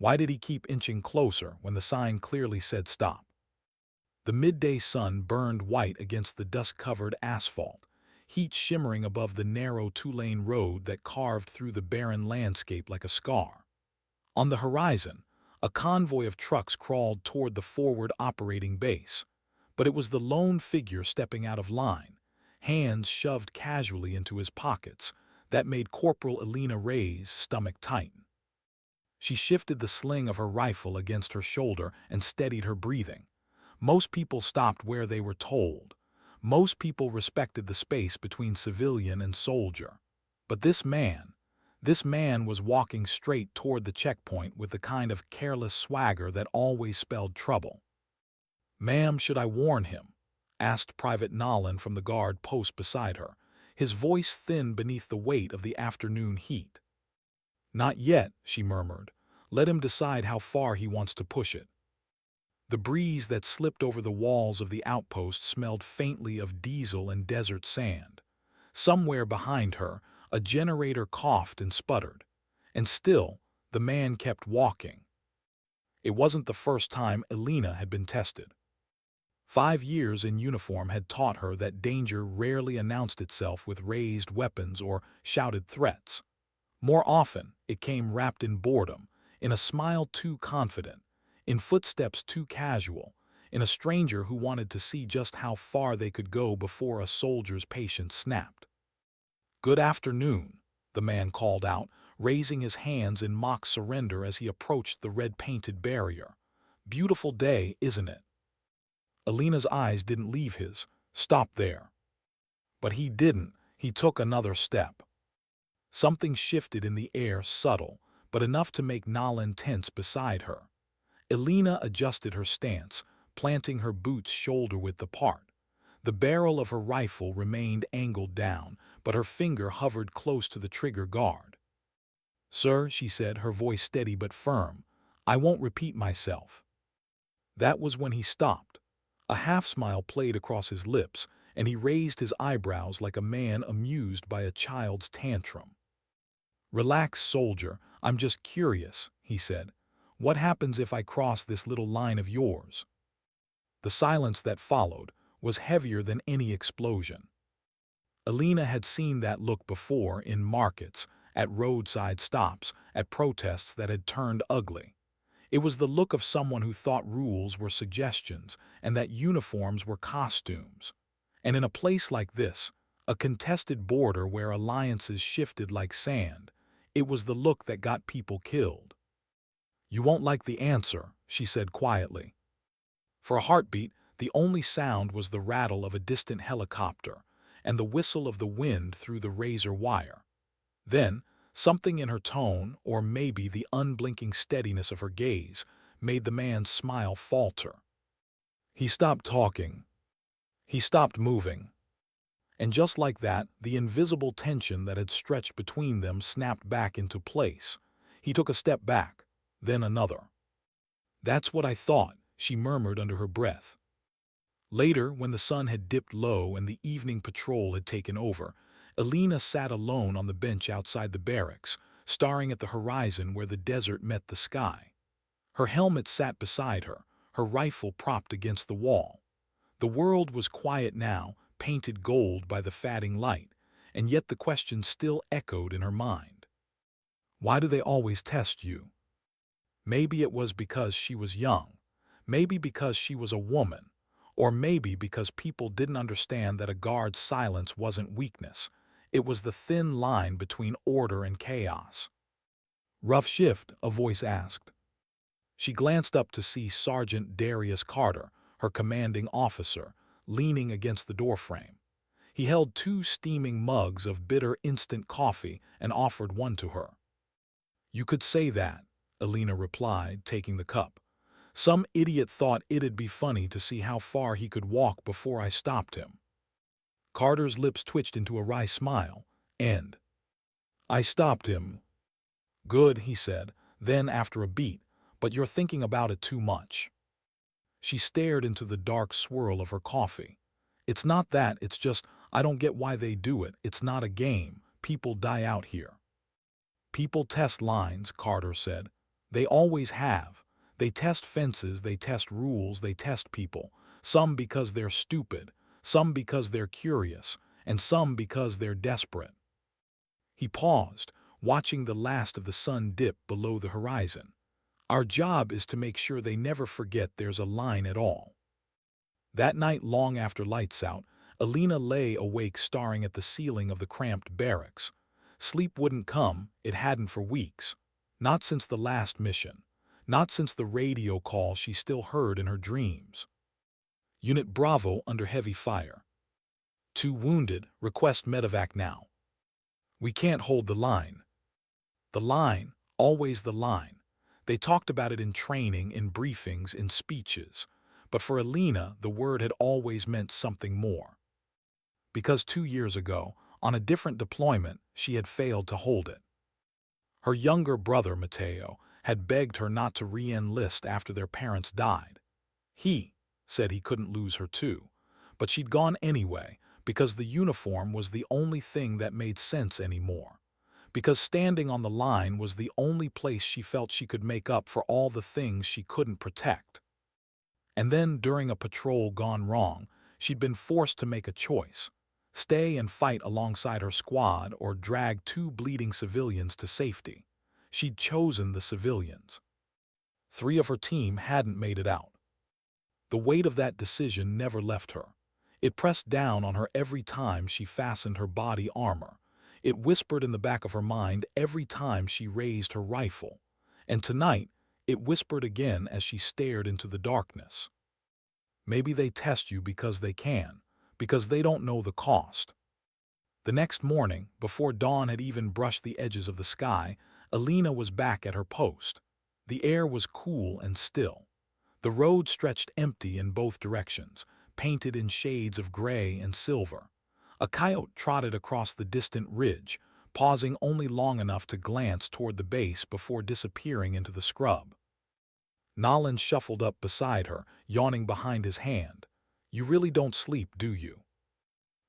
Why did he keep inching closer when the sign clearly said stop? The midday sun burned white against the dust-covered asphalt, heat shimmering above the narrow two-lane road that carved through the barren landscape like a scar. On the horizon, a convoy of trucks crawled toward the forward operating base, but it was the lone figure stepping out of line, hands shoved casually into his pockets, that made Corporal Elena Ray's stomach tighten. She shifted the sling of her rifle against her shoulder and steadied her breathing. Most people stopped where they were told. Most people respected the space between civilian and soldier. But this man was walking straight toward the checkpoint with the kind of careless swagger that always spelled trouble. "Ma'am, should I warn him?" asked Private Nolan from the guard post beside her, his voice thin beneath the weight of the afternoon heat. "Not yet," she murmured. "Let him decide how far he wants to push it." The breeze that slipped over the walls of the outpost smelled faintly of diesel and desert sand. Somewhere behind her, a generator coughed and sputtered. And still, the man kept walking. It wasn't the first time Elena had been tested. 5 years in uniform had taught her that danger rarely announced itself with raised weapons or shouted threats. More often, it came wrapped in boredom, in a smile too confident, in footsteps too casual, in a stranger who wanted to see just how far they could go before a soldier's patience snapped. "Good afternoon," the man called out, raising his hands in mock surrender as he approached the red-painted barrier. "Beautiful day, isn't it?" Elena's eyes didn't leave his. "Stop there." But he didn't. He took another step. Something shifted in the air, subtle, but enough to make Nolan tense beside her. Elena adjusted her stance, planting her boots shoulder-width apart. The barrel of her rifle remained angled down, but her finger hovered close to the trigger guard. "Sir," she said, her voice steady but firm, "I won't repeat myself." That was when he stopped. A half-smile played across his lips, and he raised his eyebrows like a man amused by a child's tantrum. "Relax, soldier, I'm just curious," he said. "What happens if I cross this little line of yours?" The silence that followed was heavier than any explosion. Elena had seen that look before in markets, at roadside stops, at protests that had turned ugly. It was the look of someone who thought rules were suggestions and that uniforms were costumes. And in a place like this, a contested border where alliances shifted like sand, it was the look that got people killed. "You won't like the answer," she said quietly. For a heartbeat, the only sound was the rattle of a distant helicopter and the whistle of the wind through the razor wire. Then, something in her tone, or maybe the unblinking steadiness of her gaze, made the man's smile falter. He stopped talking. He stopped moving. And just like that, the invisible tension that had stretched between them snapped back into place. He took a step back, then another. "That's what I thought," she murmured under her breath. Later, when the sun had dipped low and the evening patrol had taken over, Elena sat alone on the bench outside the barracks, staring at the horizon where the desert met the sky. Her helmet sat beside her, her rifle propped against the wall. The world was quiet now, painted gold by the fading light, and yet the question still echoed in her mind. Why do they always test you? Maybe it was because she was young, maybe because she was a woman, or maybe because people didn't understand that a guard's silence wasn't weakness. It was the thin line between order and chaos. "Rough shift?" a voice asked. She glanced up to see Sergeant Darius Carter, her commanding officer, leaning against the doorframe. He held 2 steaming mugs of bitter instant coffee and offered one to her. "You could say that," Elena replied, taking the cup. "Some idiot thought it'd be funny to see how far he could walk before I stopped him." Carter's lips twitched into a wry smile, and "I stopped him." "Good," he said, then after a beat, "but you're thinking about it too much." She stared into the dark swirl of her coffee. "It's not that, it's just, I don't get why they do it. It's not a game. People die out here." "People test lines," Carter said. They always have. They test fences, they test rules, they test people. Some because they're stupid, some because they're curious, and some because they're desperate. He paused, watching the last of the sun dip below the horizon. Our job is to make sure they never forget there's a line at all. That night, long after lights out, Elena lay awake staring at the ceiling of the cramped barracks. Sleep wouldn't come, it hadn't for weeks. Not since the last mission. Not since the radio call she still heard in her dreams. Unit Bravo under heavy fire. 2 wounded, request medevac now. We can't hold the line. The line, always the line. They talked about it in training, in briefings, in speeches. But for Elena, the word had always meant something more. Because 2 years ago, on a different deployment, she had failed to hold it. Her younger brother, Matteo, had begged her not to re-enlist after their parents died. He said he couldn't lose her too, but she'd gone anyway because the uniform was the only thing that made sense anymore. Because standing on the line was the only place she felt she could make up for all the things she couldn't protect. And then, during a patrol gone wrong, she'd been forced to make a choice. Stay and fight alongside her squad or drag 2 bleeding civilians to safety. She'd chosen the civilians. 3 of her team hadn't made it out. The weight of that decision never left her. It pressed down on her every time she fastened her body armor. It whispered in the back of her mind every time she raised her rifle. And tonight, it whispered again as she stared into the darkness. Maybe they test you because they can, because they don't know the cost. The next morning, before dawn had even brushed the edges of the sky, Elena was back at her post. The air was cool and still. The road stretched empty in both directions, painted in shades of gray and silver. A coyote trotted across the distant ridge, pausing only long enough to glance toward the base before disappearing into the scrub. Nolan shuffled up beside her, yawning behind his hand. You really don't sleep, do you?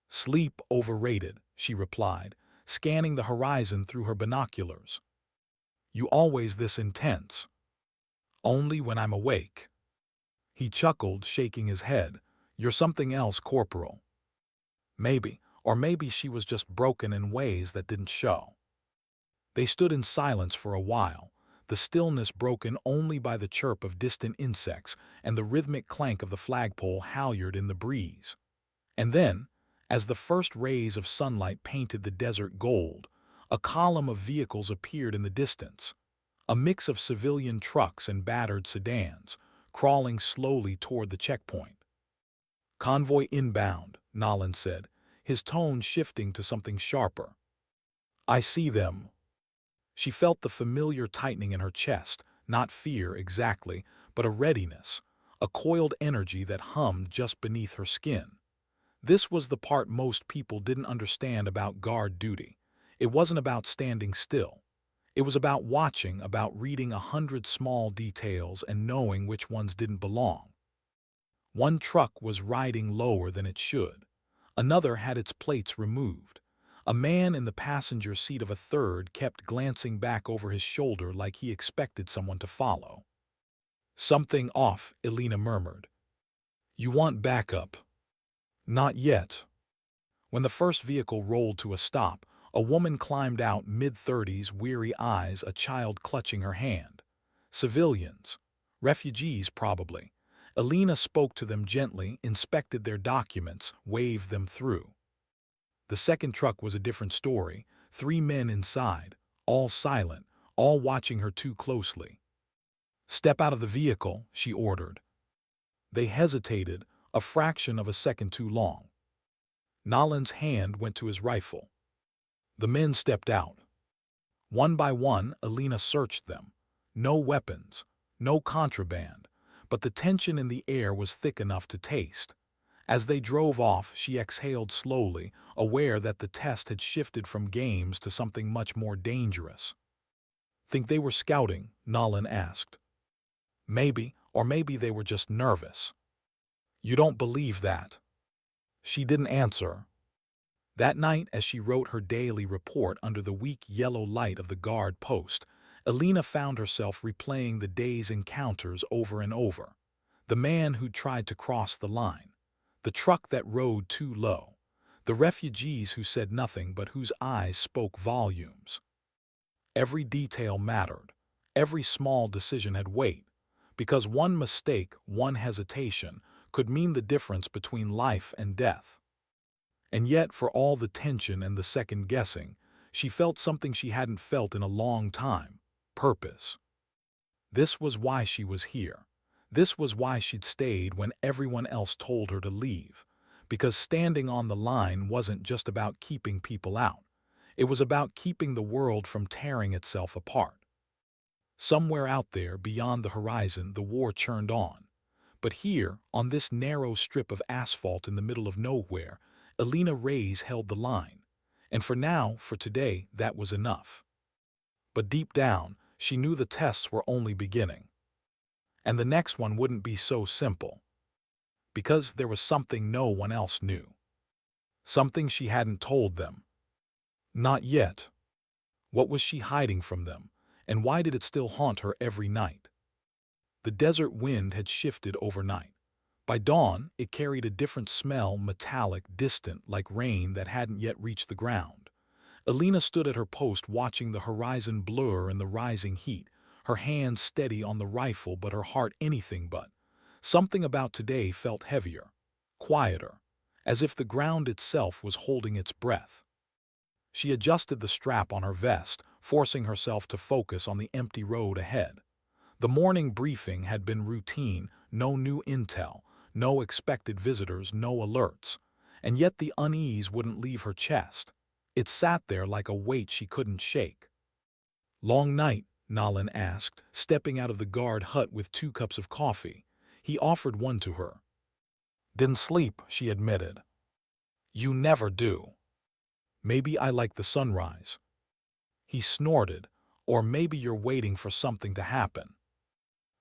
Sleep overrated, she replied, scanning the horizon through her binoculars. You always this intense? Only when I'm awake. He chuckled, shaking his head. You're something else, Corporal. Maybe, or maybe she was just broken in ways that didn't show. They stood in silence for a while, the stillness broken only by the chirp of distant insects and the rhythmic clank of the flagpole halyard in the breeze. And then, as the first rays of sunlight painted the desert gold, a column of vehicles appeared in the distance, a mix of civilian trucks and battered sedans, crawling slowly toward the checkpoint. Convoy inbound, Nolan said, his tone shifting to something sharper. I see them. She felt the familiar tightening in her chest, not fear exactly, but a readiness, a coiled energy that hummed just beneath her skin. This was the part most people didn't understand about guard duty. It wasn't about standing still. It was about watching, about reading 100 small details and knowing which ones didn't belong. One truck was riding lower than it should. Another had its plates removed. A man in the passenger seat of a third kept glancing back over his shoulder like he expected someone to follow. Something off, Elena murmured. You want backup? Not yet. When the first vehicle rolled to a stop, a woman climbed out, mid-30s, weary eyes, a child clutching her hand. Civilians. Refugees, probably. Elena spoke to them gently, inspected their documents, waved them through. The second truck was a different story. 3 men inside, all silent, all watching her too closely. Step out of the vehicle, she ordered. They hesitated, a fraction of a second too long. Nolan's hand went to his rifle. The men stepped out. One by one, Elena searched them. No weapons, no contraband, but the tension in the air was thick enough to taste. As they drove off, she exhaled slowly, aware that the test had shifted from games to something much more dangerous. Think they were scouting? Nolan asked. Maybe, or maybe they were just nervous. You don't believe that? She didn't answer. That night, as she wrote her daily report under the weak yellow light of the guard post, Elena found herself replaying the day's encounters over and over. The man who tried to cross the line, the truck that rode too low, the refugees who said nothing but whose eyes spoke volumes. Every detail mattered. Every small decision had weight, because one mistake, one hesitation, could mean the difference between life and death. And yet, for all the tension and the second-guessing, she felt something she hadn't felt in a long time: purpose. This was why she was here. This was why she'd stayed when everyone else told her to leave. Because standing on the line wasn't just about keeping people out. It was about keeping the world from tearing itself apart. Somewhere out there, beyond the horizon, the war churned on. But here, on this narrow strip of asphalt in the middle of nowhere, Elena Reyes held the line. And for now, for today, that was enough. But deep down, she knew the tests were only beginning. And the next one wouldn't be so simple. Because there was something no one else knew. Something she hadn't told them. Not yet. What was she hiding from them, and why did it still haunt her every night? The desert wind had shifted overnight. By dawn, it carried a different smell, metallic, distant, like rain that hadn't yet reached the ground. Elena stood at her post watching the horizon blur in the rising heat, her hands steady on the rifle but her heart anything but. Something about today felt heavier, quieter, as if the ground itself was holding its breath. She adjusted the strap on her vest, forcing herself to focus on the empty road ahead. The morning briefing had been routine, no new intel, no expected visitors, no alerts. And yet the unease wouldn't leave her chest. It sat there like a weight she couldn't shake. "Long night?" Nolan asked, stepping out of the guard hut with 2 cups of coffee. He offered one to her. "Didn't sleep," she admitted. "You never do." "Maybe I like the sunrise." He snorted. "Or maybe you're waiting for something to happen."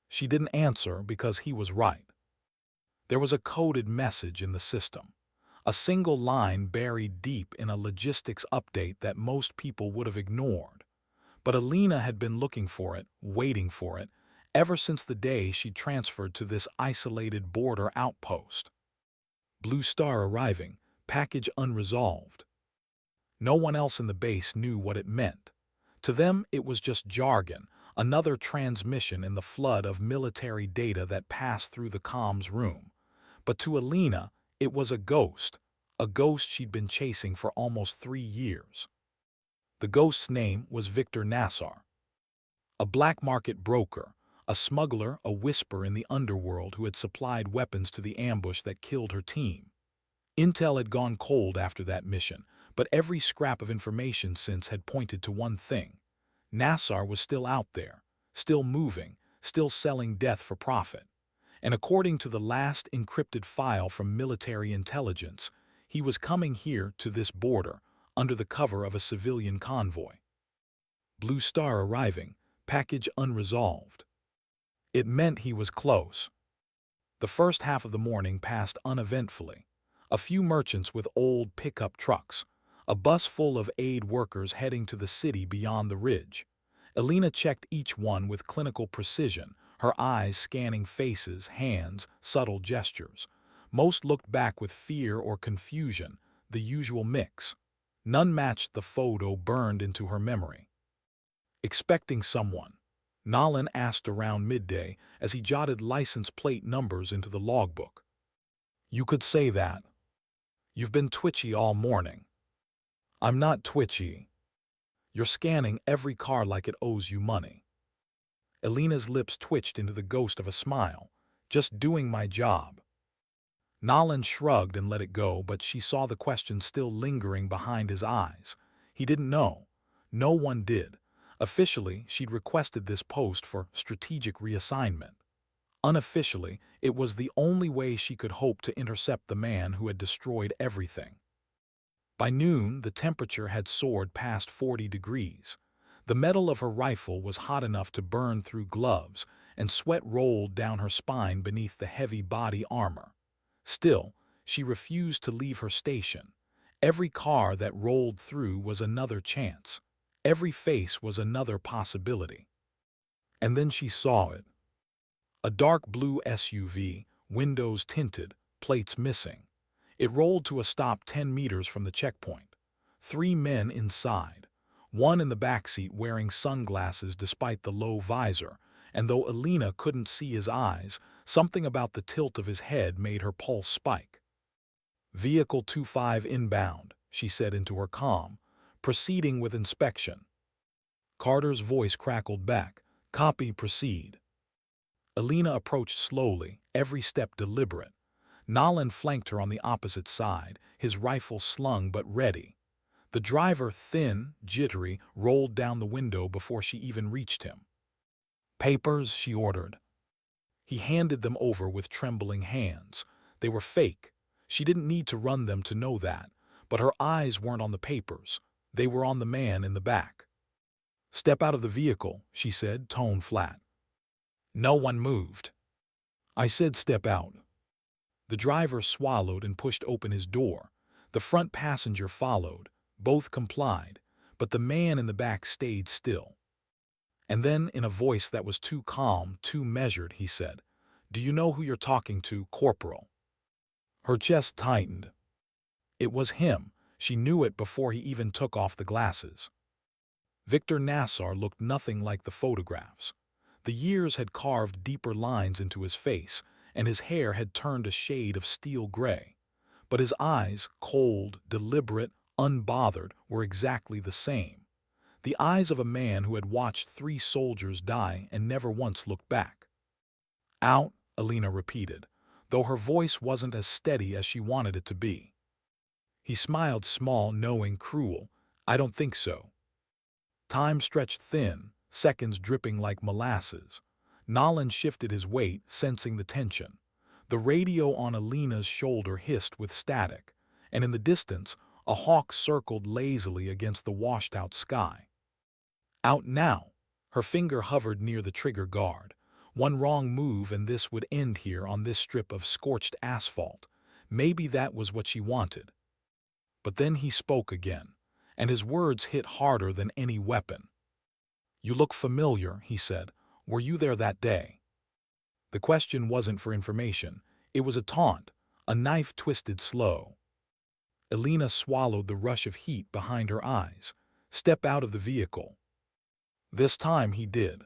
She didn't answer because he was right. There was a coded message in the system. A single line buried deep in a logistics update that most people would have ignored. But Elena had been looking for it, waiting for it, ever since the day she transferred to this isolated border outpost. Blue Star arriving, package unresolved. No one else in the base knew what it meant. To them, it was just jargon, another transmission in the flood of military data that passed through the comms room. But to Elena, it was a ghost she'd been chasing for almost 3 years. The ghost's name was Victor Nassar. A black market broker, a smuggler, a whisper in the underworld who had supplied weapons to the ambush that killed her team. Intel had gone cold after that mission, but every scrap of information since had pointed to one thing. Nassar was still out there, still moving, still selling death for profit. And according to the last encrypted file from military intelligence, he was coming here to this border, under the cover of a civilian convoy. Blue Star arriving, package unresolved. It meant he was close. The first half of the morning passed uneventfully. A few merchants with old pickup trucks, a bus full of aid workers heading to the city beyond the ridge. Elena checked each one with clinical precision, her eyes scanning faces, hands, subtle gestures. Most looked back with fear or confusion, the usual mix. None matched the photo burned into her memory. "Expecting someone?" Nolan asked around midday as he jotted license plate numbers into the logbook. "You could say that. You've been twitchy all morning." "I'm not twitchy. You're scanning every car like it owes you money." Elena's lips twitched into the ghost of a smile. "Just doing my job." Nolan shrugged and let it go, but she saw the question still lingering behind his eyes. He didn't know. No one did. Officially, she'd requested this post for strategic reassignment. Unofficially, it was the only way she could hope to intercept the man who had destroyed everything. By noon, the temperature had soared past 40 degrees. The metal of her rifle was hot enough to burn through gloves, and sweat rolled down her spine beneath the heavy body armor. Still, she refused to leave her station. Every car that rolled through was another chance. Every face was another possibility. And then she saw it. A dark blue SUV, windows tinted, plates missing. It rolled to a stop 10 meters from the checkpoint. 3 men inside. One in the backseat wearing sunglasses despite the low visor, and though Elena couldn't see his eyes, something about the tilt of his head made her pulse spike. "Vehicle 25 inbound," she said into her comm, "proceeding with inspection." Carter's voice crackled back, "Copy, proceed." Elena approached slowly, every step deliberate. Nolan flanked her on the opposite side, his rifle slung but ready. The driver, thin, jittery, rolled down the window before she even reached him. "Papers," she ordered. He handed them over with trembling hands. They were fake. She didn't need to run them to know that, but her eyes weren't on the papers. They were on the man in the back. "Step out of the vehicle," she said, tone flat. No one moved. "I said step out." The driver swallowed and pushed open his door. The front passenger followed. Both complied, but the man in the back stayed still. And then, in a voice that was too calm, too measured, he said, "Do you know who you're talking to, Corporal?" Her chest tightened. It was him. She knew it before he even took off the glasses. Victor Nassar looked nothing like the photographs. The years had carved deeper lines into his face, and his hair had turned a shade of steel gray. But his eyes, cold, deliberate, unbothered, were exactly the same. The eyes of a man who had watched 3 soldiers die and never once looked back. "Out," Elena repeated, though her voice wasn't as steady as she wanted it to be. He smiled, small, knowing, cruel. "I don't think so." Time stretched thin, seconds dripping like molasses. Nolan shifted his weight, sensing the tension. The radio on Elena's shoulder hissed with static, and in the distance, a hawk circled lazily against the washed-out sky. "Out now." Her finger hovered near the trigger guard. One wrong move and this would end here on this strip of scorched asphalt. Maybe that was what she wanted. But then he spoke again, and his words hit harder than any weapon. "You look familiar," he said. "Were you there that day?" The question wasn't for information. It was a taunt, a knife twisted slow. Elena swallowed the rush of heat behind her eyes. "Step out of the vehicle." This time he did.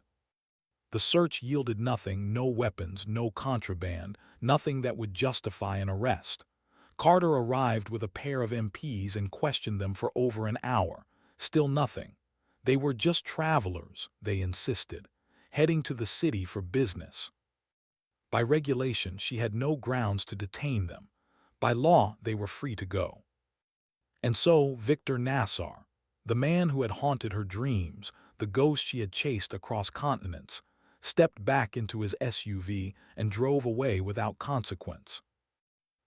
The search yielded nothing, no weapons, no contraband, nothing that would justify an arrest. Carter arrived with a pair of MPs and questioned them for over an hour. Still nothing. They were just travelers, they insisted, heading to the city for business. By regulation, she had no grounds to detain them. By law, they were free to go. And so, Victor Nassar, the man who had haunted her dreams, the ghost she had chased across continents, stepped back into his SUV and drove away without consequence.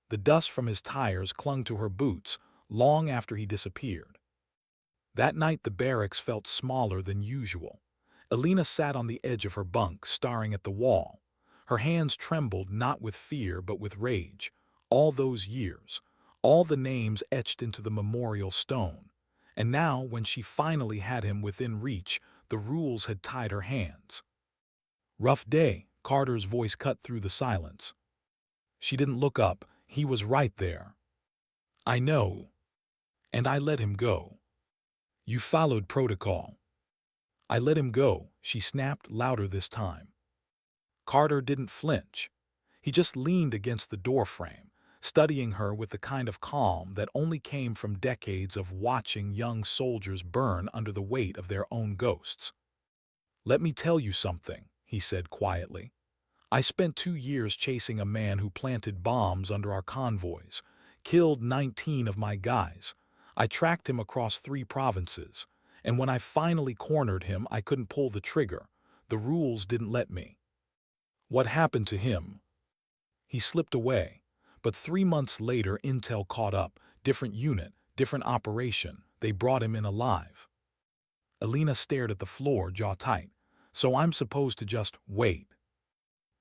The dust from his tires clung to her boots long after he disappeared. That night the barracks felt smaller than usual. Elena sat on the edge of her bunk, staring at the wall. Her hands trembled not with fear but with rage. All those years, all the names etched into the memorial stone. And now, when she finally had him within reach, the rules had tied her hands. "Rough day," Carter's voice cut through the silence. She didn't look up. He was right there. "I know. And I let him go." "You followed protocol." "I let him go," she snapped, louder this time. Carter didn't flinch. He just leaned against the doorframe, studying her with the kind of calm that only came from decades of watching young soldiers burn under the weight of their own ghosts. "Let me tell you something," he said quietly. "I spent 2 years chasing a man who planted bombs under our convoys, killed 19 of my guys. I tracked him across 3 provinces, and when I finally cornered him, I couldn't pull the trigger. The rules didn't let me." "What happened to him?" "He slipped away. But 3 months later, intel caught up. Different unit, different operation. They brought him in alive." Elena stared at the floor, jaw tight. "So I'm supposed to just wait?"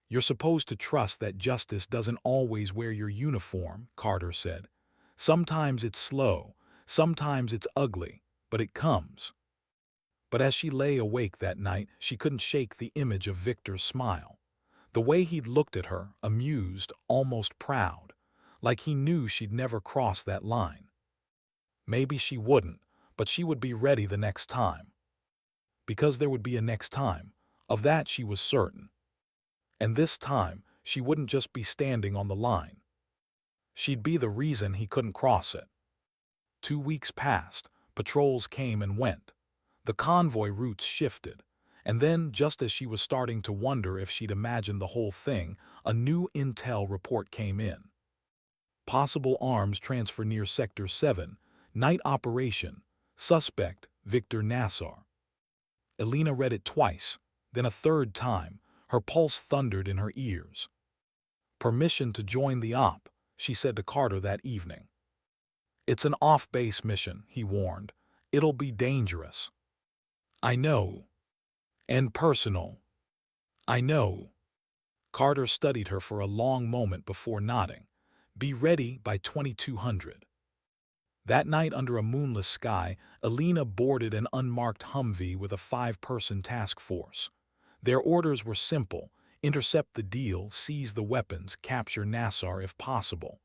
"You're supposed to trust that justice doesn't always wear your uniform," Carter said. "Sometimes it's slow, sometimes it's ugly, but it comes." But as she lay awake that night, she couldn't shake the image of Victor's smile. The way he'd looked at her, amused, almost proud, like he knew she'd never cross that line. Maybe she wouldn't, but she would be ready the next time. Because there would be a next time, of that she was certain. And this time, she wouldn't just be standing on the line. She'd be the reason he couldn't cross it. 2 weeks passed, patrols came and went. The convoy routes shifted, and then, just as she was starting to wonder if she'd imagined the whole thing, a new intel report came in. Possible arms transfer near Sector 7, night operation, suspect Victor Nassar. Elena read it twice, then a third time, her pulse thundered in her ears. Permission to join the op, she said to Carter that evening. It's an off-base mission, he warned. It'll be dangerous. I know. And personal. I know. Carter studied her for a long moment before nodding. Be ready by 2200. That night under a moonless sky, Elena boarded an unmarked Humvee with a 5-person task force. Their orders were simple: intercept the deal, seize the weapons, capture Nassar if possible.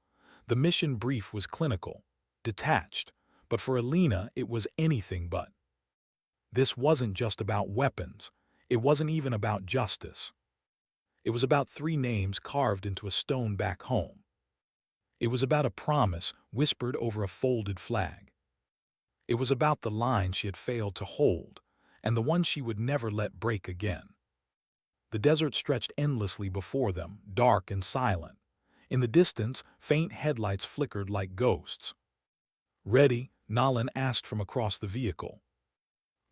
The mission brief was clinical, detached, but for Elena it was anything but. This wasn't just about weapons. It wasn't even about justice. It was about 3 names carved into a stone back home. It was about a promise whispered over a folded flag. It was about the line she had failed to hold, and the one she would never let break again. The desert stretched endlessly before them, dark and silent. In the distance, faint headlights flickered like ghosts. Ready? Nolan asked from across the vehicle.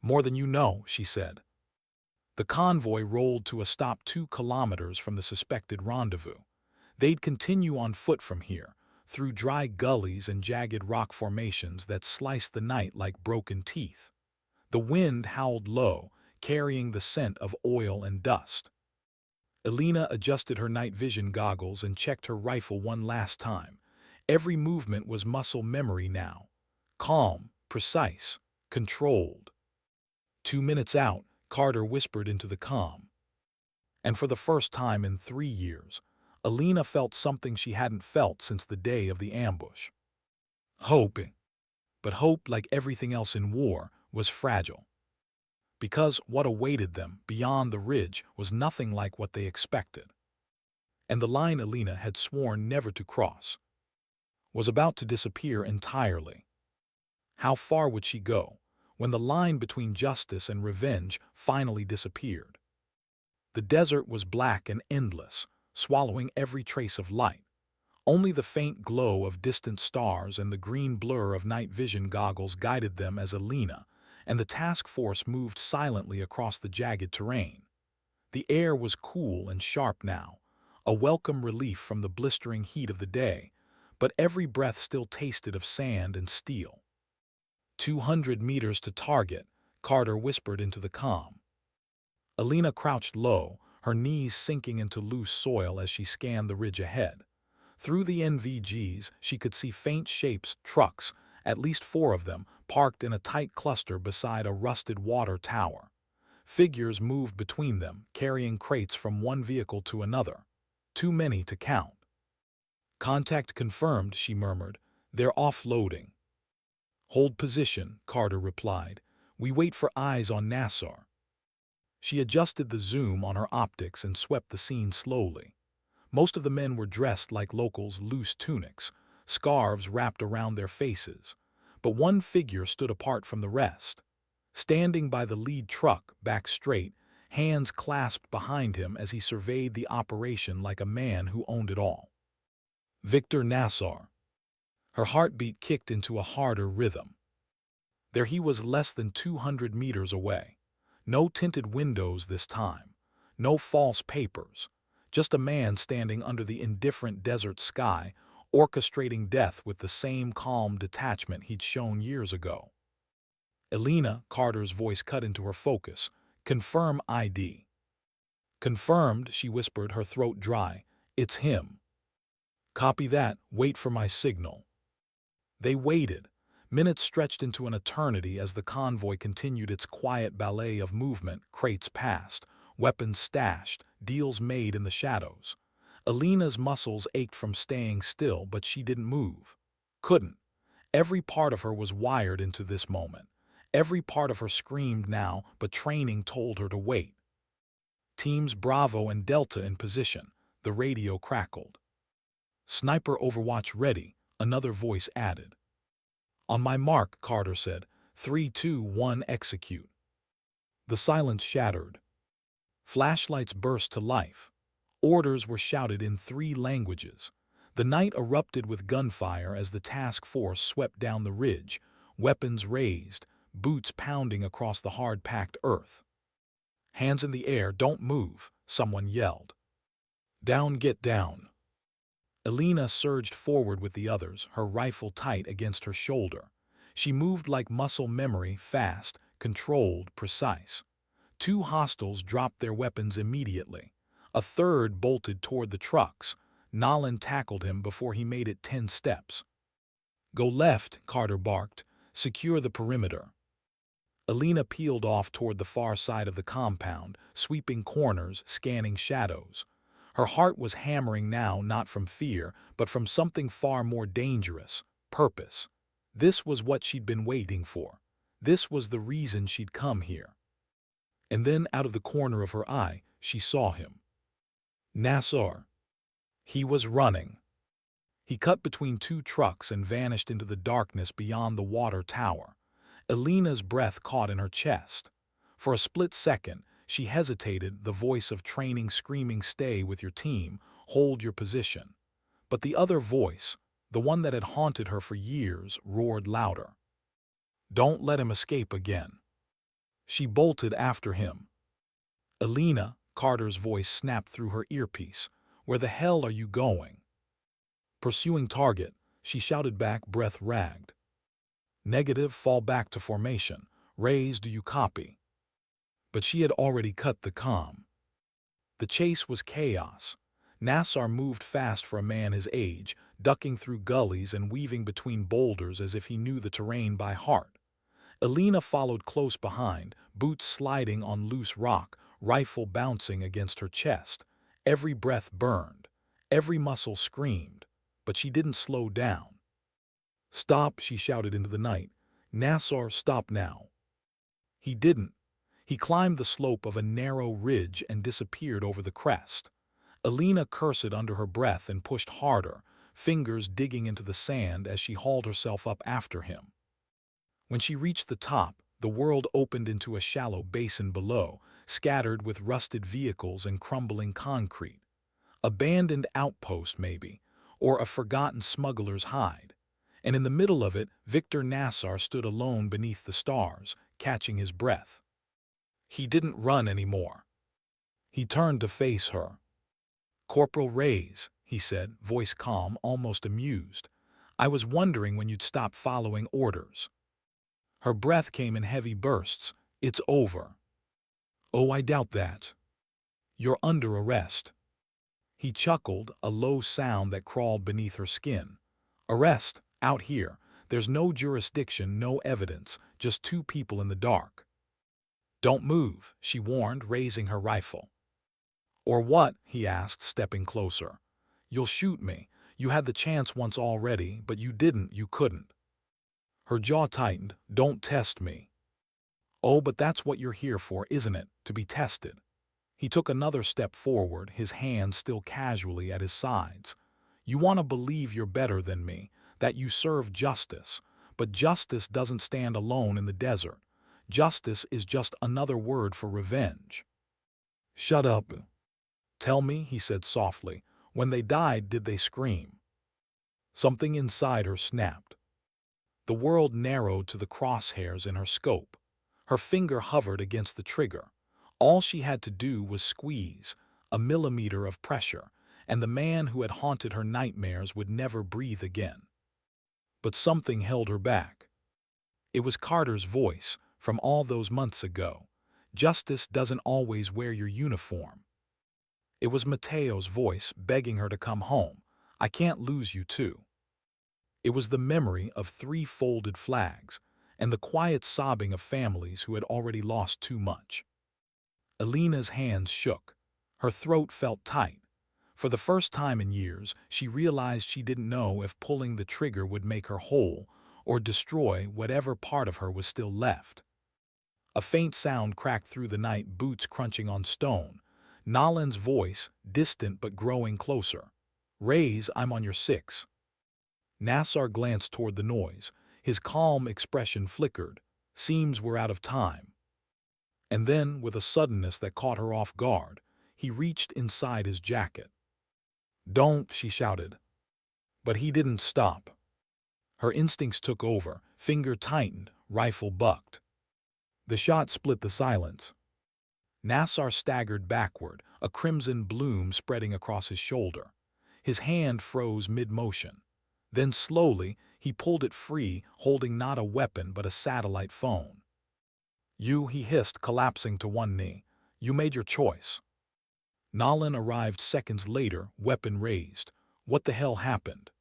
More than you know, she said. The convoy rolled to a stop 2 kilometers from the suspected rendezvous. They'd continue on foot from here, through dry gullies and jagged rock formations that sliced the night like broken teeth. The wind howled low, carrying the scent of oil and dust. Elena adjusted her night vision goggles and checked her rifle one last time. Every movement was muscle memory now. Calm, precise, controlled. 2 minutes out, Carter whispered into the comm. And for the first time in 3 years, Elena felt something she hadn't felt since the day of the ambush. Hope. But hope, like everything else in war, was fragile. Because what awaited them beyond the ridge was nothing like what they expected. And the line Elena had sworn never to cross was about to disappear entirely. How far would she go when the line between justice and revenge finally disappeared? The desert was black and endless, swallowing every trace of light. Only the faint glow of distant stars and the green blur of night vision goggles guided them as Elena and the task force moved silently across the jagged terrain. The air was cool and sharp now, a welcome relief from the blistering heat of the day, but every breath still tasted of sand and steel. 200 meters to target, Carter whispered into the comm. Elena crouched low, her knees sinking into loose soil as she scanned the ridge ahead. Through the NVGs, she could see faint shapes, trucks, at least 4 of them, parked in a tight cluster beside a rusted water tower. Figures moved between them, carrying crates from one vehicle to another. Too many to count. Contact confirmed, she murmured. They're offloading. Hold position, Carter replied. We wait for eyes on Nassar. She adjusted the zoom on her optics and swept the scene slowly. Most of the men were dressed like locals' loose tunics, scarves wrapped around their faces. But one figure stood apart from the rest. Standing by the lead truck, back straight, hands clasped behind him as he surveyed the operation like a man who owned it all. Victor Nassar. Her heartbeat kicked into a harder rhythm. There he was, less than 200 meters away. No tinted windows this time. No false papers. Just a man standing under the indifferent desert sky, orchestrating death with the same calm detachment he'd shown years ago. Elena, Carter's voice cut into her focus. Confirm ID. Confirmed, she whispered, her throat dry. It's him. Copy that. Wait for my signal. They waited. Minutes stretched into an eternity as the convoy continued its quiet ballet of movement, crates passed, weapons stashed, deals made in the shadows. Elena's muscles ached from staying still, but she didn't move. Couldn't. Every part of her was wired into this moment. Every part of her screamed now, but training told her to wait. Teams Bravo and Delta in position. The radio crackled. Sniper Overwatch ready, another voice added. On my mark, Carter said. 3, 2, 1, execute. The silence shattered. Flashlights burst to life. Orders were shouted in 3 languages. The night erupted with gunfire as the task force swept down the ridge, weapons raised, boots pounding across the hard-packed earth. Hands in the air, don't move, someone yelled. Down, get down. Elena surged forward with the others, her rifle tight against her shoulder. She moved like muscle memory, fast, controlled, precise. 2 hostiles dropped their weapons immediately. A third bolted toward the trucks. Nolan tackled him before he made it 10 steps. Go left, Carter barked. Secure the perimeter. Elena peeled off toward the far side of the compound, sweeping corners, scanning shadows. Her heart was hammering now, not from fear, but from something far more dangerous, purpose. This was what she'd been waiting for. This was the reason she'd come here. And then, out of the corner of her eye, she saw him. Nassar. He was running. He cut between 2 trucks and vanished into the darkness beyond the water tower. Elena's breath caught in her chest. For a split second, she hesitated, the voice of training screaming, stay with your team, hold your position. But the other voice, the one that had haunted her for years, roared louder. Don't let him escape again. She bolted after him. Elena, Carter's voice snapped through her earpiece. Where the hell are you going? Pursuing target, she shouted back, breath ragged. Negative, fall back to formation. Raise, do you copy? But she had already cut the comm. The chase was chaos. Nassar moved fast for a man his age, ducking through gullies and weaving between boulders as if he knew the terrain by heart. Elena followed close behind, boots sliding on loose rock, rifle bouncing against her chest. Every breath burned. Every muscle screamed. But she didn't slow down. Stop, she shouted into the night. Nassar, stop now. He didn't. He climbed the slope of a narrow ridge and disappeared over the crest. Elena cursed under her breath and pushed harder, fingers digging into the sand as she hauled herself up after him. When she reached the top, the world opened into a shallow basin below, scattered with rusted vehicles and crumbling concrete. Abandoned outpost, maybe, or a forgotten smuggler's hide. And in the middle of it, Victor Nassar stood alone beneath the stars, catching his breath. He didn't run anymore. He turned to face her. Corporal Reyes, he said, voice calm, almost amused. I was wondering when you'd stop following orders. Her breath came in heavy bursts. It's over. Oh, I doubt that. You're under arrest. He chuckled, a low sound that crawled beneath her skin. Arrest, out here. There's no jurisdiction, no evidence, just 2 people in the dark. Don't move, she warned, raising her rifle. Or what? He asked, stepping closer. You'll shoot me. You had the chance once already, but you didn't, you couldn't. Her jaw tightened. Don't test me. Oh, but that's what you're here for, isn't it? To be tested. He took another step forward, his hands still casually at his sides. You want to believe you're better than me, that you serve justice. But justice doesn't stand alone in the desert. Justice is just another word for revenge. Shut up. Tell me, he said softly, when they died, did they scream? Something inside her snapped. The world narrowed to the crosshairs in her scope. Her finger hovered against the trigger. All she had to do was squeeze, a millimeter of pressure, and the man who had haunted her nightmares would never breathe again. But something held her back. It was Carter's voice, from all those months ago. Justice doesn't always wear your uniform. It was Mateo's voice, begging her to come home. I can't lose you too. It was the memory of 3 folded flags and the quiet sobbing of families who had already lost too much. Elena's hands shook. Her throat felt tight. For the first time in years, she realized she didn't know if pulling the trigger would make her whole or destroy whatever part of her was still left. A faint sound cracked through the night, boots crunching on stone. Nolan's voice, distant but growing closer. "Raise, I'm on your 6." Nassar glanced toward the noise. His calm expression flickered. Seems we're out of time. And then, with a suddenness that caught her off guard, he reached inside his jacket. "Don't," she shouted. But he didn't stop. Her instincts took over, finger tightened, rifle bucked. The shot split the silence. Nassar staggered backward, a crimson bloom spreading across his shoulder. His hand froze mid-motion. Then slowly, he pulled it free, holding not a weapon but a satellite phone. He hissed, collapsing to one knee. "You made your choice." Nolan arrived seconds later, weapon raised. "What the hell happened?"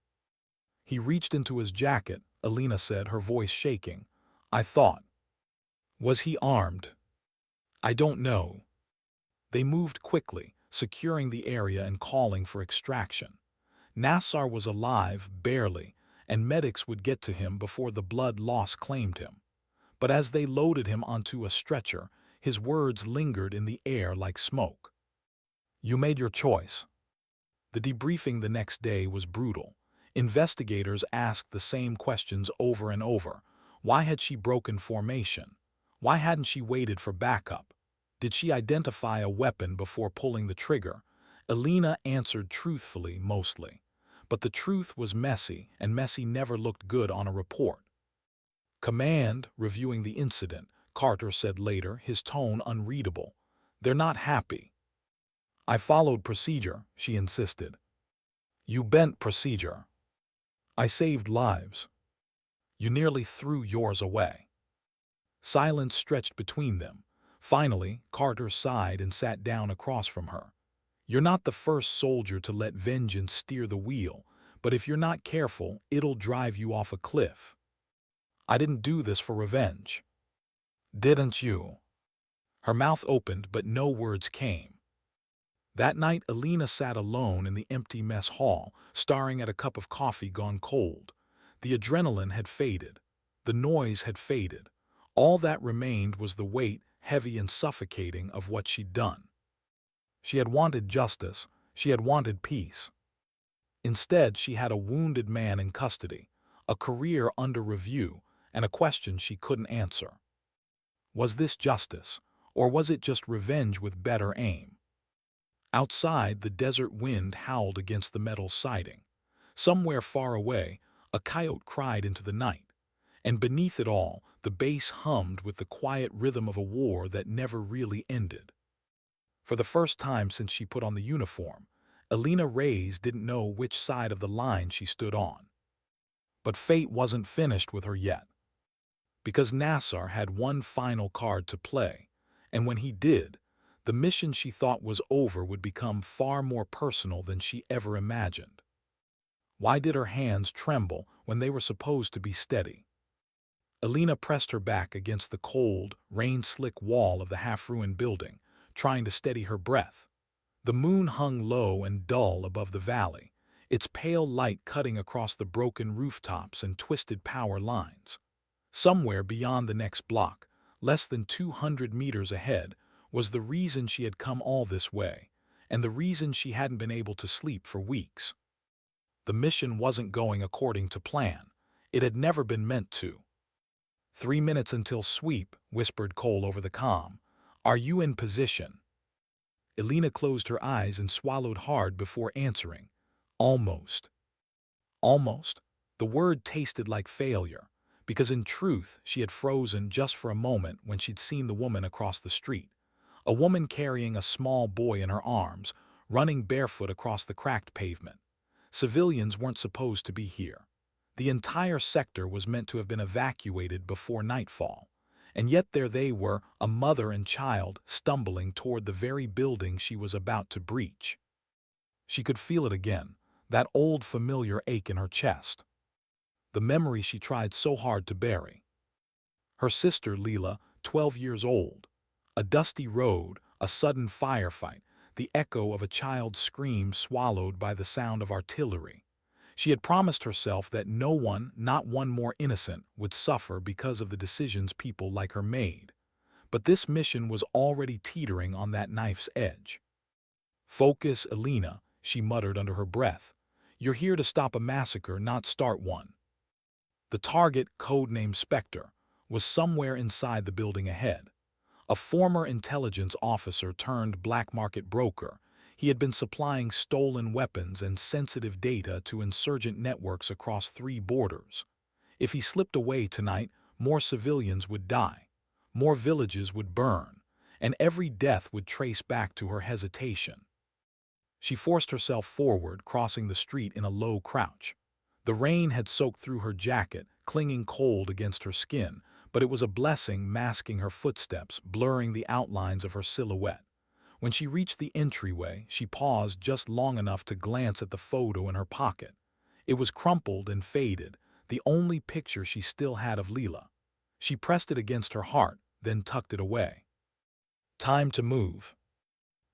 He reached into his jacket, Elena said, her voice shaking. "I thought." "Was he armed?" "I don't know." They moved quickly, securing the area and calling for extraction. Nassar was alive, barely, and medics would get to him before the blood loss claimed him. But as they loaded him onto a stretcher, his words lingered in the air like smoke. "You made your choice." The debriefing the next day was brutal. Investigators asked the same questions over and over. Why had she broken formation? Why hadn't she waited for backup? Did she identify a weapon before pulling the trigger? Elena answered truthfully, mostly. But the truth was messy, and messy never looked good on a report. "Command," reviewing the incident, Carter said later, his tone unreadable. "They're not happy." "I followed procedure," she insisted. "You bent procedure." "I saved lives." "You nearly threw yours away." Silence stretched between them. Finally, Carter sighed and sat down across from her. "You're not the first soldier to let vengeance steer the wheel, but if you're not careful, it'll drive you off a cliff." "I didn't do this for revenge." "Didn't you?" Her mouth opened, but no words came. That night, Elena sat alone in the empty mess hall, staring at a cup of coffee gone cold. The adrenaline had faded. The noise had faded. All that remained was the weight, heavy and suffocating, of what she'd done. She had wanted justice. She had wanted peace. Instead, she had a wounded man in custody, a career under review, and a question she couldn't answer. Was this justice, or was it just revenge with better aim? Outside, the desert wind howled against the metal siding. Somewhere far away, a coyote cried into the night. And beneath it all, the bass hummed with the quiet rhythm of a war that never really ended. For the first time since she put on the uniform, Elena Reyes didn't know which side of the line she stood on. But fate wasn't finished with her yet. Because Nassar had one final card to play, and when he did, the mission she thought was over would become far more personal than she ever imagined. Why did her hands tremble when they were supposed to be steady? Elena pressed her back against the cold, rain-slick wall of the half-ruined building, trying to steady her breath. The moon hung low and dull above the valley, its pale light cutting across the broken rooftops and twisted power lines. Somewhere beyond the next block, less than 200 meters ahead, was the reason she had come all this way, and the reason she hadn't been able to sleep for weeks. The mission wasn't going according to plan. It had never been meant to. "3 minutes until sweep," whispered Cole over the comm. "Are you in position?" Elena closed her eyes and swallowed hard before answering. "Almost." Almost? The word tasted like failure, because in truth she had frozen just for a moment when she'd seen the woman across the street. A woman carrying a small boy in her arms, running barefoot across the cracked pavement. Civilians weren't supposed to be here. The entire sector was meant to have been evacuated before nightfall. And yet there they were, a mother and child, stumbling toward the very building she was about to breach. She could feel it again, that old familiar ache in her chest. the memory she tried so hard to bury. Her sister, Leela, 12 years old. A dusty road, a sudden firefight, the echo of a child's scream swallowed by the sound of artillery. She had promised herself that no one, not one more innocent, would suffer because of the decisions people like her made. But this mission was already teetering on that knife's edge. "Focus, Elena," she muttered under her breath. "You're here to stop a massacre, not start one." The target, codenamed Spectre, was somewhere inside the building ahead. A former intelligence officer turned black market broker, he had been supplying stolen weapons and sensitive data to insurgent networks across 3 borders. If he slipped away tonight, more civilians would die, more villages would burn, and every death would trace back to her hesitation. She forced herself forward, crossing the street in a low crouch. The rain had soaked through her jacket, clinging cold against her skin, but it was a blessing, masking her footsteps, blurring the outlines of her silhouette. When she reached the entryway, she paused just long enough to glance at the photo in her pocket. It was crumpled and faded, the only picture she still had of Leela. She pressed it against her heart, then tucked it away. Time to move.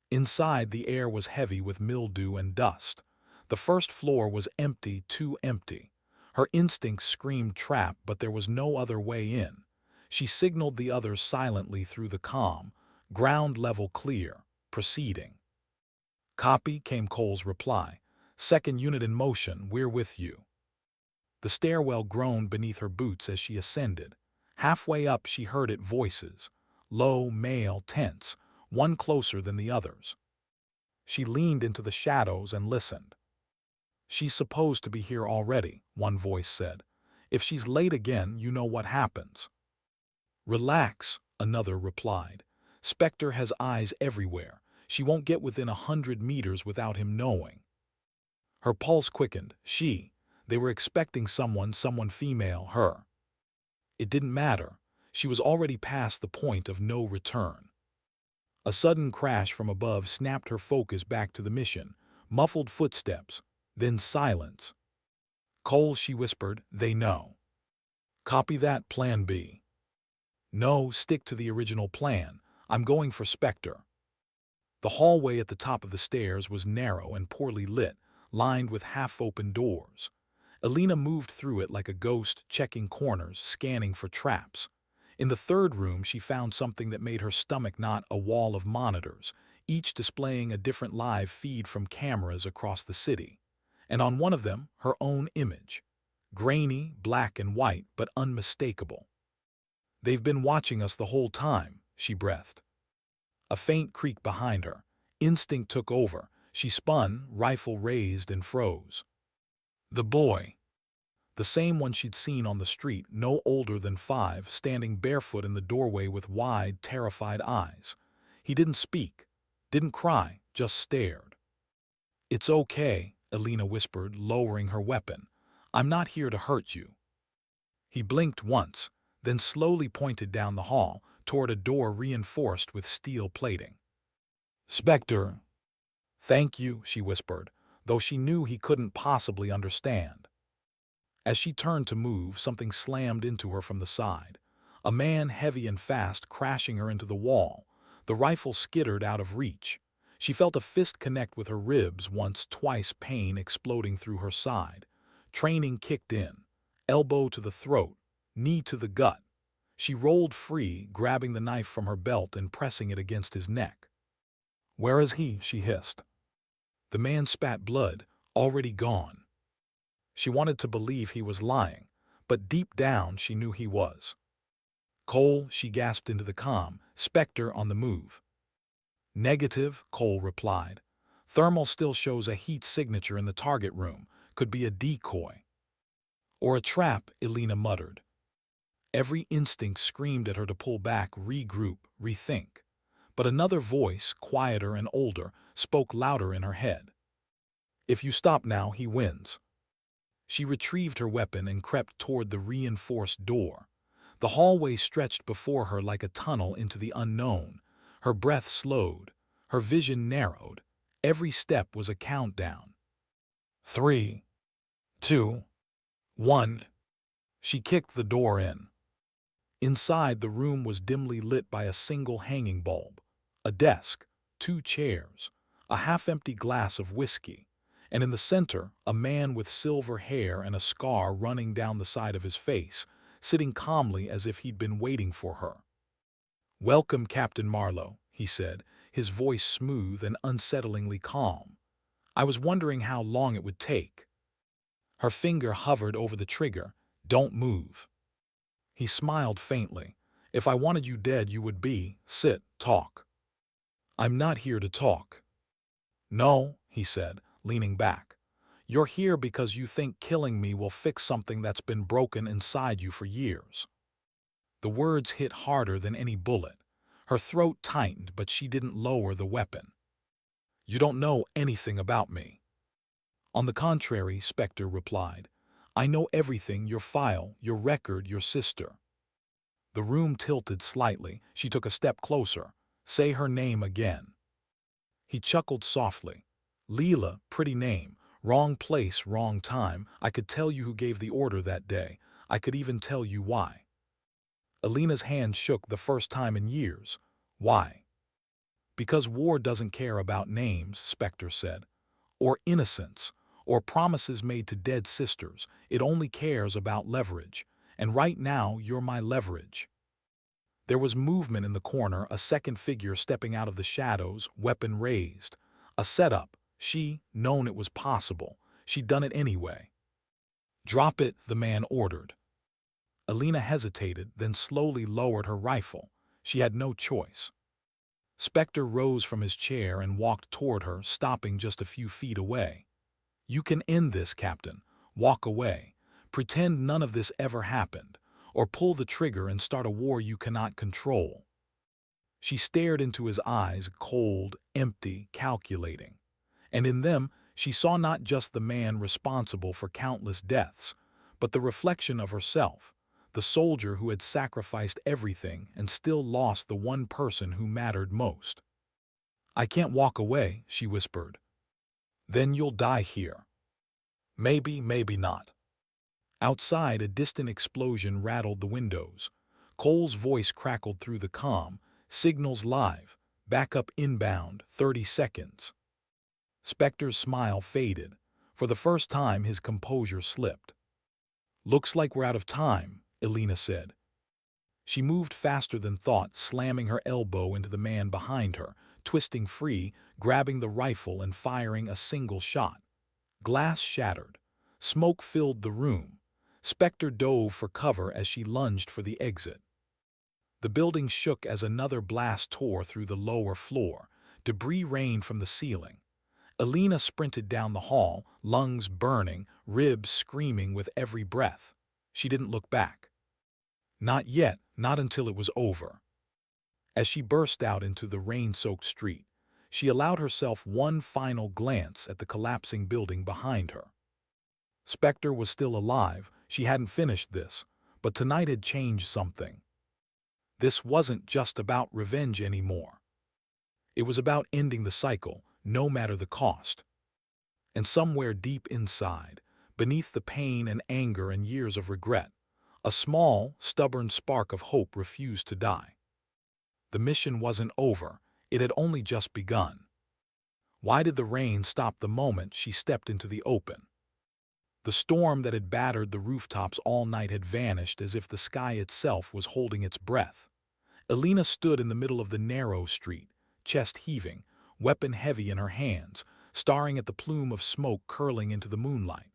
Inside, the air was heavy with mildew and dust. The first floor was empty, too empty. Her instincts screamed trap, but there was no other way in. She signaled the others silently through the comm. "Ground level clear. Proceeding." "Copy," came Cole's reply. "Second unit in motion. We're with you." The stairwell groaned beneath her boots as she ascended. Halfway up, she heard it voices. Low, male, tense, one closer than the others. She leaned into the shadows and listened. "She's supposed to be here already," one voice said. "If she's late again, you know what happens." "Relax," another replied. "Spectre has eyes everywhere. She won't get within 100 meters without him knowing." Her pulse quickened. They were expecting someone female, her. It didn't matter. She was already past the point of no return. A sudden crash from above snapped her focus back to the mission. Muffled footsteps, then silence. "Cole," she whispered, "they know." "Copy that, plan B." "No, stick to the original plan. I'm going for Spectre." The hallway at the top of the stairs was narrow and poorly lit, lined with half-open doors. Elena moved through it like a ghost, checking corners, scanning for traps. In the third room, she found something that made her stomach knot: a wall of monitors, each displaying a different live feed from cameras across the city. And on one of them, her own image. Grainy, black and white, but unmistakable. "They've been watching us the whole time," she breathed. A faint creak behind her. Instinct took over. She spun, rifle raised, and froze. The boy. The same one she'd seen on the street, no older than 5, standing barefoot in the doorway with wide, terrified eyes. He didn't speak, didn't cry, just stared. "It's okay," Elena whispered, lowering her weapon. "I'm not here to hurt you." He blinked once, then slowly pointed down the hall, toward a door reinforced with steel plating. "Spectre." "Thank you," she whispered, though she knew he couldn't possibly understand. As she turned to move, something slammed into her from the side. A man, heavy and fast, crashing her into the wall. The rifle skittered out of reach. She felt a fist connect with her ribs once, twice, pain exploding through her side. Training kicked in. Elbow to the throat, knee to the gut. She rolled free, grabbing the knife from her belt and pressing it against his neck. "Where is he?" she hissed. The man spat blood, already gone. She wanted to believe he was lying, but deep down she knew he was. "Cole," she gasped into the comm, "Spectre on the move." "Negative," Cole replied. "Thermal still shows a heat signature in the target room. Could be a decoy." "Or a trap," Elena muttered. Every instinct screamed at her to pull back, regroup, rethink. But another voice, quieter and older, spoke louder in her head. "If you stop now, he wins." She retrieved her weapon and crept toward the reinforced door. The hallway stretched before her like a tunnel into the unknown. Her breath slowed, her vision narrowed. Every step was a countdown. 3, 2, 1. She kicked the door in. Inside, the room was dimly lit by a single hanging bulb, a desk, 2 chairs, a half-empty glass of whiskey, and in the center, a man with silver hair and a scar running down the side of his face, sitting calmly as if he'd been waiting for her. "Welcome, Captain Marlowe," he said, his voice smooth and unsettlingly calm. "I was wondering how long it would take." Her finger hovered over the trigger. "Don't move." He smiled faintly. "If I wanted you dead, you would be. Sit, talk." "I'm not here to talk." "No," he said, leaning back. "You're here because you think killing me will fix something that's been broken inside you for years." The words hit harder than any bullet. Her throat tightened, but she didn't lower the weapon. "You don't know anything about me." "On the contrary," Spectre replied. "I know everything, your file, your record, your sister." The room tilted slightly. She took a step closer. "Say her name again." He chuckled softly. "Leela, pretty name. Wrong place, wrong time. I could tell you who gave the order that day. I could even tell you why." Elena's hand shook the first time in years. "Why?" "Because war doesn't care about names," Spectre said. "Or innocence, or promises made to dead sisters. It only cares about leverage. And right now, you're my leverage." There was movement in the corner, a second figure stepping out of the shadows, weapon raised. A setup. She, known it was possible. She'd done it anyway. "Drop it," the man ordered. Elena hesitated, then slowly lowered her rifle. She had no choice. Spectre rose from his chair and walked toward her, stopping just a few feet away. "You can end this, Captain. Walk away. Pretend none of this ever happened. Or pull the trigger and start a war you cannot control." She stared into his eyes, cold, empty, calculating. And in them, she saw not just the man responsible for countless deaths, but the reflection of herself, the soldier who had sacrificed everything and still lost the one person who mattered most. "I can't walk away," she whispered. "Then you'll die here." "Maybe, maybe not." Outside, a distant explosion rattled the windows. Cole's voice crackled through the comm. "Signals live. Backup inbound, 30 seconds." Spectre's smile faded. For the first time, his composure slipped. "Looks like we're out of time," Elena said. She moved faster than thought, slamming her elbow into the man behind her, twisting free, grabbing the rifle and firing a single shot. Glass shattered. Smoke filled the room. Spectre dove for cover as she lunged for the exit. The building shook as another blast tore through the lower floor. Debris rained from the ceiling. Elena sprinted down the hall, lungs burning, ribs screaming with every breath. She didn't look back. Not yet, not until it was over. As she burst out into the rain-soaked street, she allowed herself one final glance at the collapsing building behind her. Spectre was still alive. She hadn't finished this, but tonight had changed something. This wasn't just about revenge anymore. It was about ending the cycle, no matter the cost. And somewhere deep inside, beneath the pain and anger and years of regret, a small, stubborn spark of hope refused to die. The mission wasn't over, it had only just begun. Why did the rain stop the moment she stepped into the open? The storm that had battered the rooftops all night had vanished as if the sky itself was holding its breath. Elena stood in the middle of the narrow street, chest heaving, weapon heavy in her hands, staring at the plume of smoke curling into the moonlight.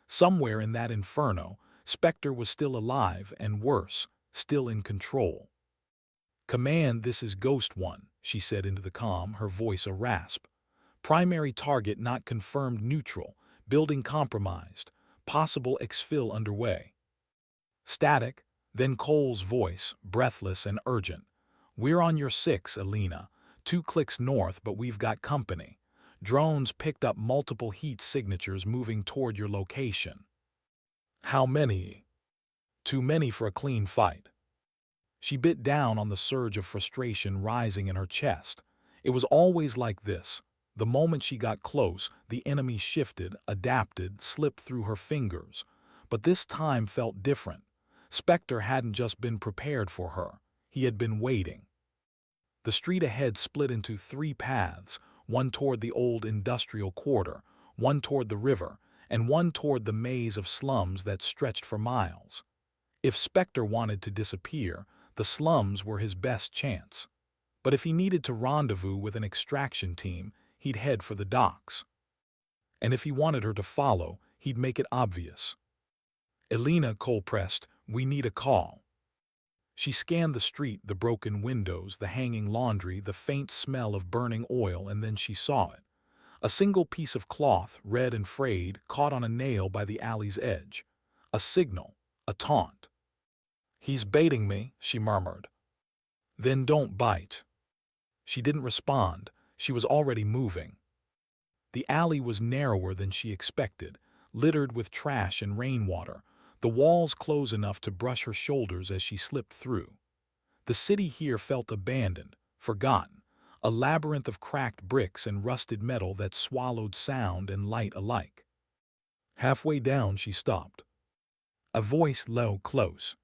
Somewhere in that inferno, Spectre was still alive and worse, still in control. "Command, this is Ghost One," she said into the comm, her voice a rasp. "Primary target not confirmed, neutral. Building compromised. Possible exfil underway." Static, then Cole's voice, breathless and urgent. "We're on your 6, Elena. 2 clicks north, but we've got company. Drones picked up multiple heat signatures moving toward your location." "How many?" "Too many for a clean fight." She bit down on the surge of frustration rising in her chest. It was always like this. The moment she got close, the enemy shifted, adapted, slipped through her fingers. But this time felt different. Spectre hadn't just been prepared for her, he had been waiting. The street ahead split into three paths, one toward the old industrial quarter, one toward the river, and one toward the maze of slums that stretched for miles. If Spectre wanted to disappear, the slums were his best chance. But if he needed to rendezvous with an extraction team, he'd head for the docks. And if he wanted her to follow, he'd make it obvious. "Elena," Cole pressed, "we need a call." She scanned the street, the broken windows, the hanging laundry, the faint smell of burning oil, and then she saw it. A single piece of cloth, red and frayed, caught on a nail by the alley's edge. A signal, a taunt. "He's baiting me," she murmured. "Then don't bite." She didn't respond. She was already moving. The alley was narrower than she expected, littered with trash and rainwater, the walls close enough to brush her shoulders as she slipped through. The city here felt abandoned, forgotten, a labyrinth of cracked bricks and rusted metal that swallowed sound and light alike. Halfway down, she stopped. A voice low, close.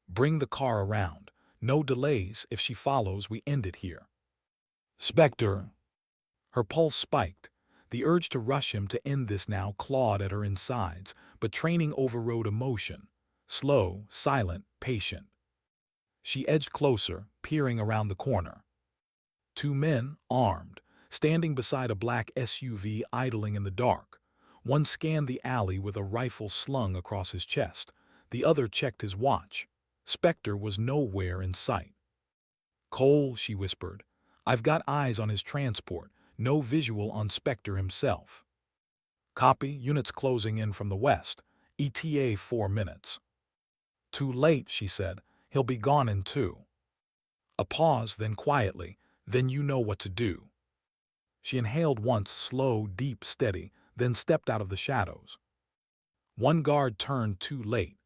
"Bring the car around. No delays. If she follows, we end it here." "Spectre." Her pulse spiked. The urge to rush him to end this now clawed at her insides, but training overrode emotion. Slow, silent, patient. She edged closer, peering around the corner. Two men, armed, standing beside a black SUV idling in the dark. One scanned the alley with a rifle slung across his chest. The other checked his watch. Spectre was nowhere in sight. "Cole," she whispered, "I've got eyes on his transport. No visual on Spectre himself." "Copy, units closing in from the west. ETA 4 minutes. "Too late," she said. "He'll be gone in 2. A pause, then quietly, "Then you know what to do." She inhaled once, slow, deep, steady, then stepped out of the shadows. One guard turned too late.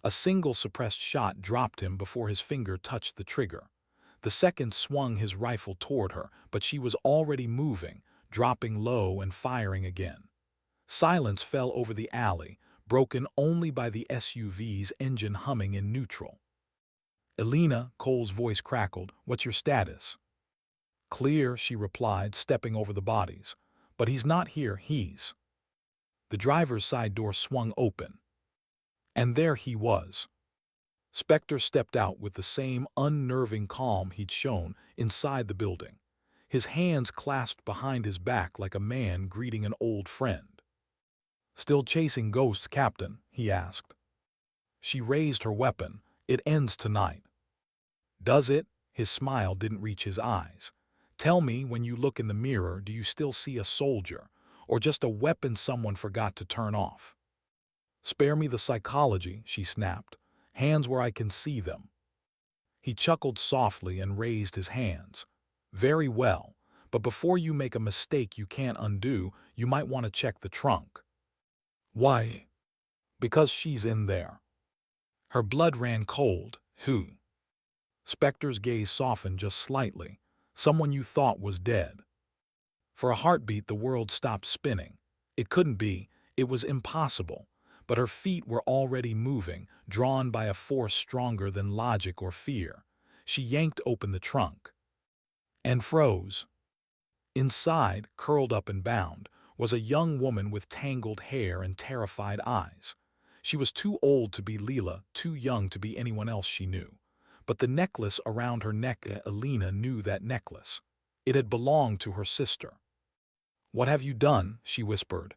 A single suppressed shot dropped him before his finger touched the trigger. The second swung his rifle toward her, but she was already moving, dropping low and firing again. Silence fell over the alley, broken only by the SUV's engine humming in neutral. "Elena," Cole's voice crackled, "what's your status?" "Clear," she replied, stepping over the bodies. "But he's not here, he's—" The driver's side door swung open. And there he was. Spectre stepped out with the same unnerving calm he'd shown inside the building, his hands clasped behind his back like a man greeting an old friend. "Still chasing ghosts, Captain?" he asked. She raised her weapon. "It ends tonight." "Does it?" His smile didn't reach his eyes. "Tell me, when you look in the mirror, do you still see a soldier, or just a weapon someone forgot to turn off?" "Spare me the psychology," she snapped. "Hands where I can see them." He chuckled softly and raised his hands. "Very well, but before you make a mistake you can't undo, you might want to check the trunk." "Why?" "Because she's in there." Her blood ran cold. "Who?" Spectre's gaze softened just slightly. "Someone you thought was dead." For a heartbeat the world stopped spinning. It couldn't be. It was impossible. But her feet were already moving, drawn by a force stronger than logic or fear. She yanked open the trunk. And froze. Inside, curled up and bound, was a young woman with tangled hair and terrified eyes. She was too old to be Leela, too young to be anyone else she knew. But the necklace around her neck, Elena knew that necklace. It had belonged to her sister. "What have you done?" she whispered.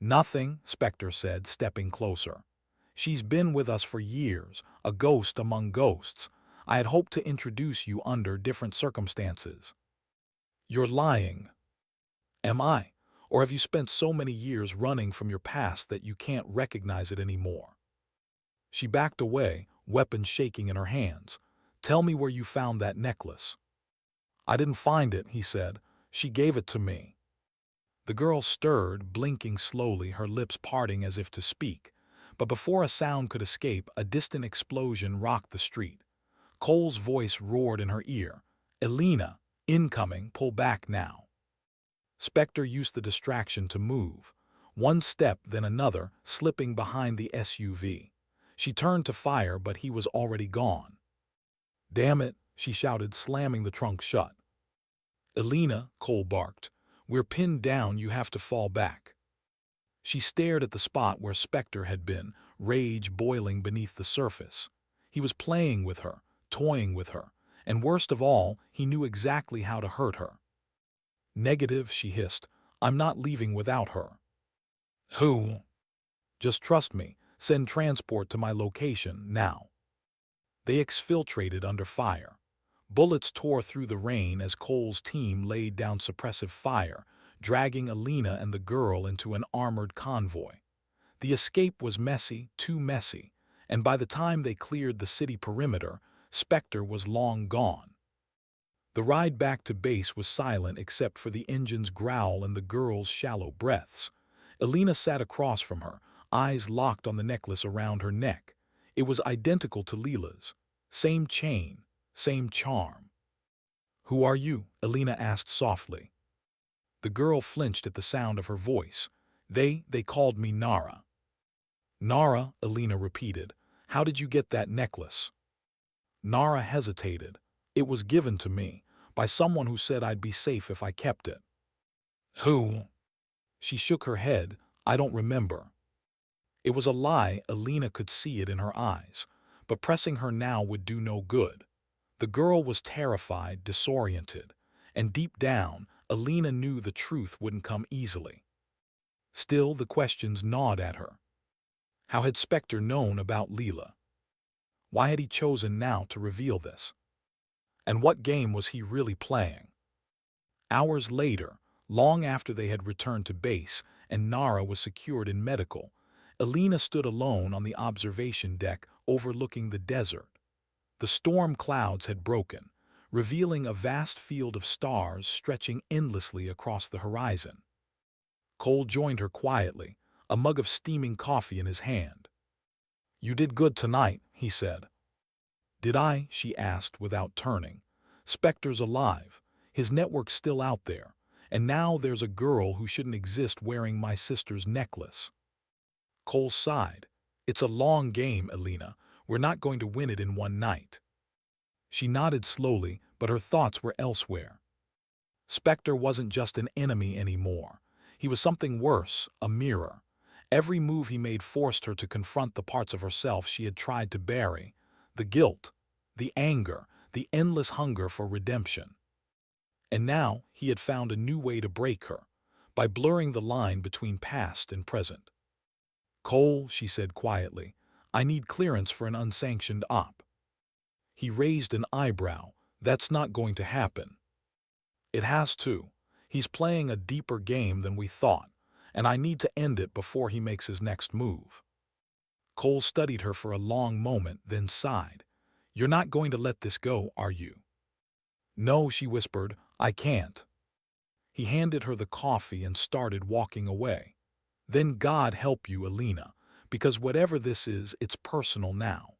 "Nothing," Spectre said, stepping closer. "She's been with us for years, a ghost among ghosts. I had hoped to introduce you under different circumstances." "You're lying." "Am I? Or have you spent so many years running from your past that you can't recognize it anymore?" She backed away, weapon shaking in her hands. "Tell me where you found that necklace." "I didn't find it," he said. "She gave it to me." The girl stirred, blinking slowly, her lips parting as if to speak. But before a sound could escape, a distant explosion rocked the street. Cole's voice roared in her ear. "Elena, incoming, pull back now." Spectre used the distraction to move. One step, then another, slipping behind the SUV. She turned to fire, but he was already gone. "Damn it," she shouted, slamming the trunk shut. "Elena," Cole barked, "we're pinned down, you have to fall back." She stared at the spot where Spectre had been, rage boiling beneath the surface. He was playing with her, toying with her, and worst of all, he knew exactly how to hurt her. "Negative," she hissed. "I'm not leaving without her." "Who?" "Just trust me. Send transport to my location, now." They exfiltrated under fire. Bullets tore through the rain as Cole's team laid down suppressive fire, dragging Elena and the girl into an armored convoy. The escape was messy, too messy, and by the time they cleared the city perimeter, Spectre was long gone. The ride back to base was silent except for the engine's growl and the girl's shallow breaths. Elena sat across from her, eyes locked on the necklace around her neck. It was identical to Leela's. Same chain, same charm. "Who are you?" Elena asked softly. The girl flinched at the sound of her voice. They called me Nara." "Nara," Elena repeated. "How did you get that necklace?" Nara hesitated. "It was given to me, by someone who said I'd be safe if I kept it." "Who?" She shook her head. "I don't remember." It was a lie, Elena could see it in her eyes, but pressing her now would do no good. The girl was terrified, disoriented, and deep down, Elena knew the truth wouldn't come easily. Still, the questions gnawed at her. How had Spectre known about Leela? Why had he chosen now to reveal this? And what game was he really playing? Hours later, long after they had returned to base and Nara was secured in medical, Elena stood alone on the observation deck overlooking the desert. The storm clouds had broken, revealing a vast field of stars stretching endlessly across the horizon. Cole joined her quietly, a mug of steaming coffee in his hand. "You did good tonight," he said. "Did I?" she asked without turning. "Spectre's alive. His network's still out there. And now there's a girl who shouldn't exist wearing my sister's necklace." Cole sighed. "It's a long game, Elena. We're not going to win it in one night." She nodded slowly, but her thoughts were elsewhere. Spectre wasn't just an enemy anymore. He was something worse, a mirror. Every move he made forced her to confront the parts of herself she had tried to bury. The guilt, the anger, the endless hunger for redemption. And now he had found a new way to break her, by blurring the line between past and present. "Cole," she said quietly, "I need clearance for an unsanctioned op." He raised an eyebrow. "That's not going to happen." "It has to. He's playing a deeper game than we thought, and I need to end it before he makes his next move." Cole studied her for a long moment, then sighed. "You're not going to let this go, are you?" "No," she whispered, "I can't." He handed her the coffee and started walking away. "Then God help you, Elena, because whatever this is, it's personal now."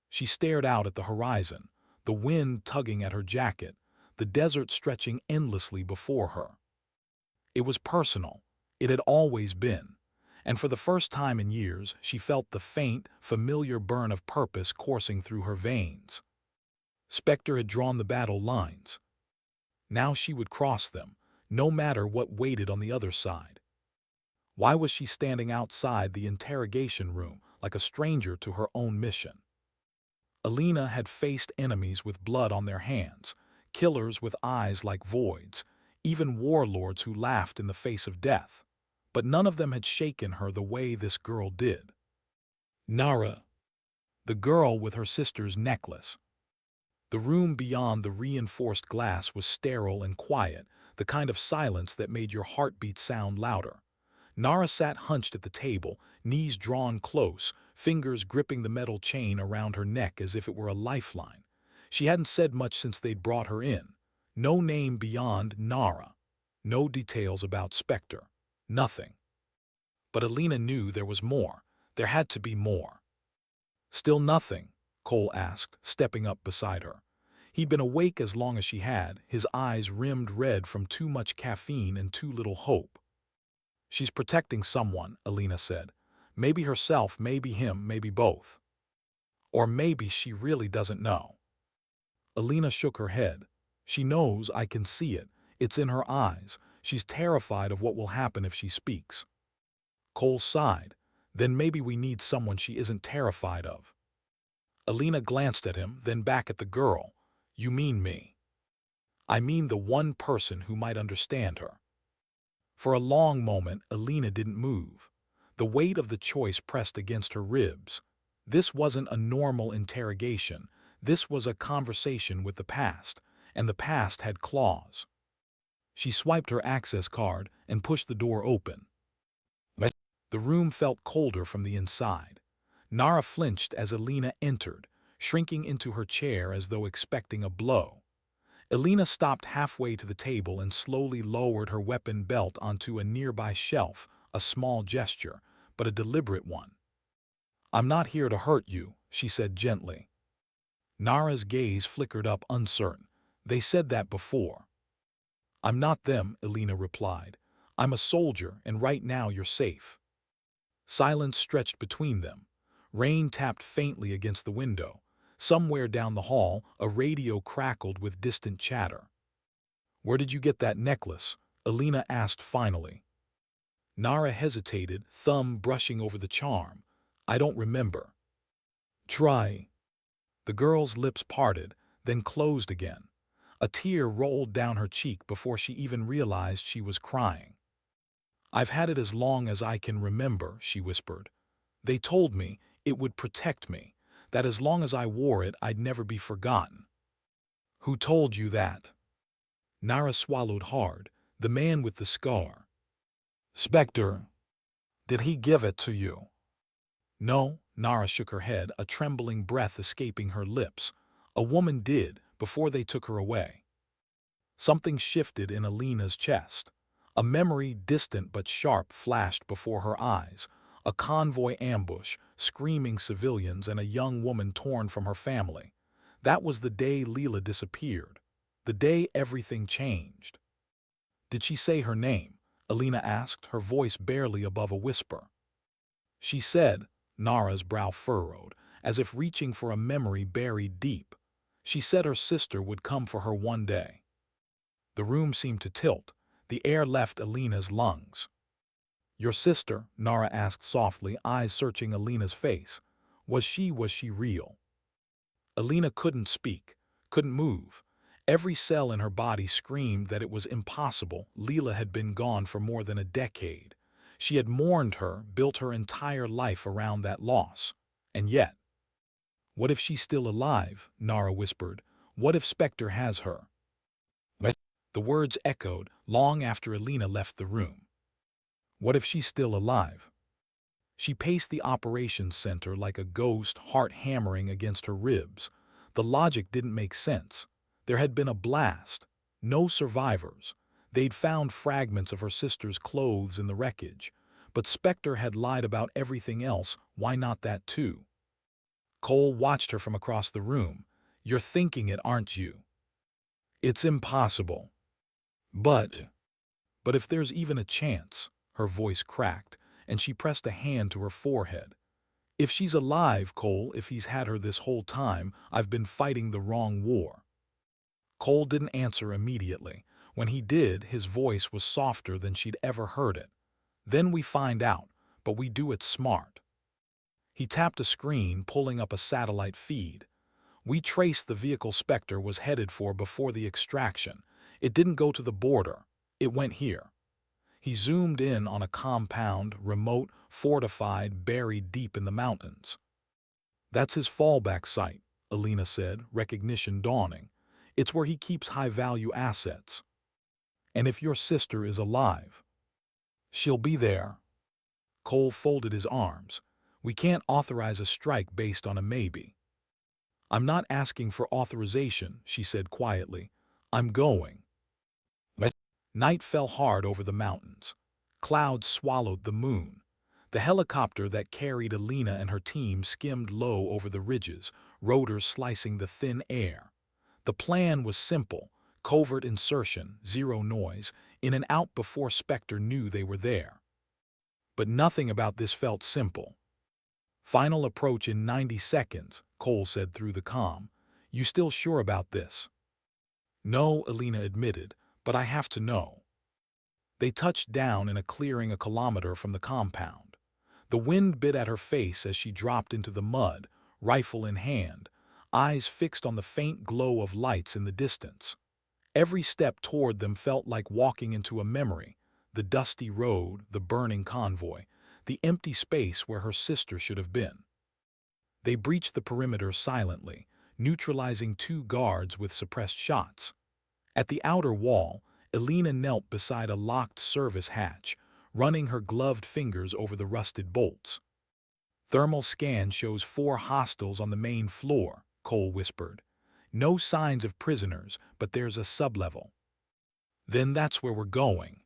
She stared out at the horizon, the wind tugging at her jacket, the desert stretching endlessly before her. It was personal. It had always been. And for the first time in years, she felt the faint, familiar burn of purpose coursing through her veins. Spectre had drawn the battle lines. Now she would cross them, no matter what waited on the other side. Why was she standing outside the interrogation room like a stranger to her own mission? Elena had faced enemies with blood on their hands, killers with eyes like voids, even warlords who laughed in the face of death. But none of them had shaken her the way this girl did. Nara, the girl with her sister's necklace. The room beyond the reinforced glass was sterile and quiet, the kind of silence that made your heartbeat sound louder. Nara sat hunched at the table, knees drawn close, fingers gripping the metal chain around her neck as if it were a lifeline. She hadn't said much since they'd brought her in. No name beyond Nara. No details about Spectre. Nothing. But Elena knew there was more. There had to be more. "Still nothing?" Cole asked, stepping up beside her. He'd been awake as long as she had, his eyes rimmed red from too much caffeine and too little hope. "She's protecting someone," Elena said. Maybe herself, maybe him, maybe both. Or maybe she really doesn't know. Elena shook her head. She knows, I can see it. It's in her eyes. She's terrified of what will happen if she speaks. Cole sighed. Then maybe we need someone she isn't terrified of. Elena glanced at him, then back at the girl. You mean me? I mean the one person who might understand her. For a long moment, Elena didn't move. The weight of the choice pressed against her ribs. This wasn't a normal interrogation. This was a conversation with the past, and the past had claws. She swiped her access card and pushed the door open. The room felt colder from the inside. Nara flinched as Elena entered, shrinking into her chair as though expecting a blow. Elena stopped halfway to the table and slowly lowered her weapon belt onto a nearby shelf, a small gesture, but a deliberate one. I'm not here to hurt you, she said gently. Nara's gaze flickered up uncertain. They said that before. I'm not them, Elena replied. I'm a soldier, and right now you're safe. Silence stretched between them. Rain tapped faintly against the window. Somewhere down the hall, a radio crackled with distant chatter. Where did you get that necklace? Elena asked finally. Nara hesitated, thumb brushing over the charm. I don't remember. Try. The girl's lips parted, then closed again. A tear rolled down her cheek before she even realized she was crying. I've had it as long as I can remember, she whispered. They told me it would protect me, that as long as I wore it, I'd never be forgotten. Who told you that? Nara swallowed hard. The man with the scar. Spectre. Did he give it to you? No, Nara shook her head, a trembling breath escaping her lips. A woman did, before they took her away. Something shifted in Elena's chest. A memory, distant but sharp, flashed before her eyes. A convoy ambush, screaming civilians, and a young woman torn from her family. That was the day Leela disappeared. The day everything changed. Did she say her name? Elena asked, her voice barely above a whisper. She said, Nara's brow furrowed, as if reaching for a memory buried deep. She said her sister would come for her one day. The room seemed to tilt. The air left Elena's lungs. Your sister? Nara asked softly, eyes searching Elena's face. Was she real? Elena couldn't speak, couldn't move. Every cell in her body screamed that it was impossible. Leela had been gone for more than a decade. She had mourned her, built her entire life around that loss. And yet, what if she's still alive? Nara whispered. What if Spectre has her? The words echoed long after Elena left the room. What if she's still alive? She paced the operations center like a ghost, heart hammering against her ribs. The logic didn't make sense. There had been a blast. No survivors. They'd found fragments of her sister's clothes in the wreckage. But Spectre had lied about everything else. Why not that too? Cole watched her from across the room. You're thinking it, aren't you? It's impossible. But if there's even a chance, her voice cracked, and she pressed a hand to her forehead. If she's alive, Cole, if he's had her this whole time, I've been fighting the wrong war. Cole didn't answer immediately. When he did, his voice was softer than she'd ever heard it. Then we find out, but we do it smart. He tapped a screen, pulling up a satellite feed. We traced the vehicle Spectre was headed for before the extraction. It didn't go to the border. It went here. He zoomed in on a compound, remote, fortified, buried deep in the mountains. That's his fallback site, Elena said, recognition dawning. It's where he keeps high-value assets. And if your sister is alive, she'll be there. Cole folded his arms. We can't authorize a strike based on a maybe. I'm not asking for authorization, she said quietly. I'm going. Night fell hard over the mountains. Clouds swallowed the moon. The helicopter that carried Elena and her team skimmed low over the ridges, rotors slicing the thin air. The plan was simple: covert insertion, zero noise, in and out before Spectre knew they were there. But nothing about this felt simple. "Final approach in 90 seconds, Cole said through the comm. "You still sure about this?" "No," Elena admitted, "but I have to know." They touched down in a clearing a kilometer from the compound. The wind bit at her face as she dropped into the mud, rifle in hand, eyes fixed on the faint glow of lights in the distance. Every step toward them felt like walking into a memory: the dusty road, the burning convoy, the empty space where her sister should have been. They breached the perimeter silently, neutralizing 2 guards with suppressed shots. At the outer wall, Elena knelt beside a locked service hatch, running her gloved fingers over the rusted bolts. "Thermal scan shows 4 hostiles on the main floor," Cole whispered. "No signs of prisoners, but there's a sublevel." "Then that's where we're going."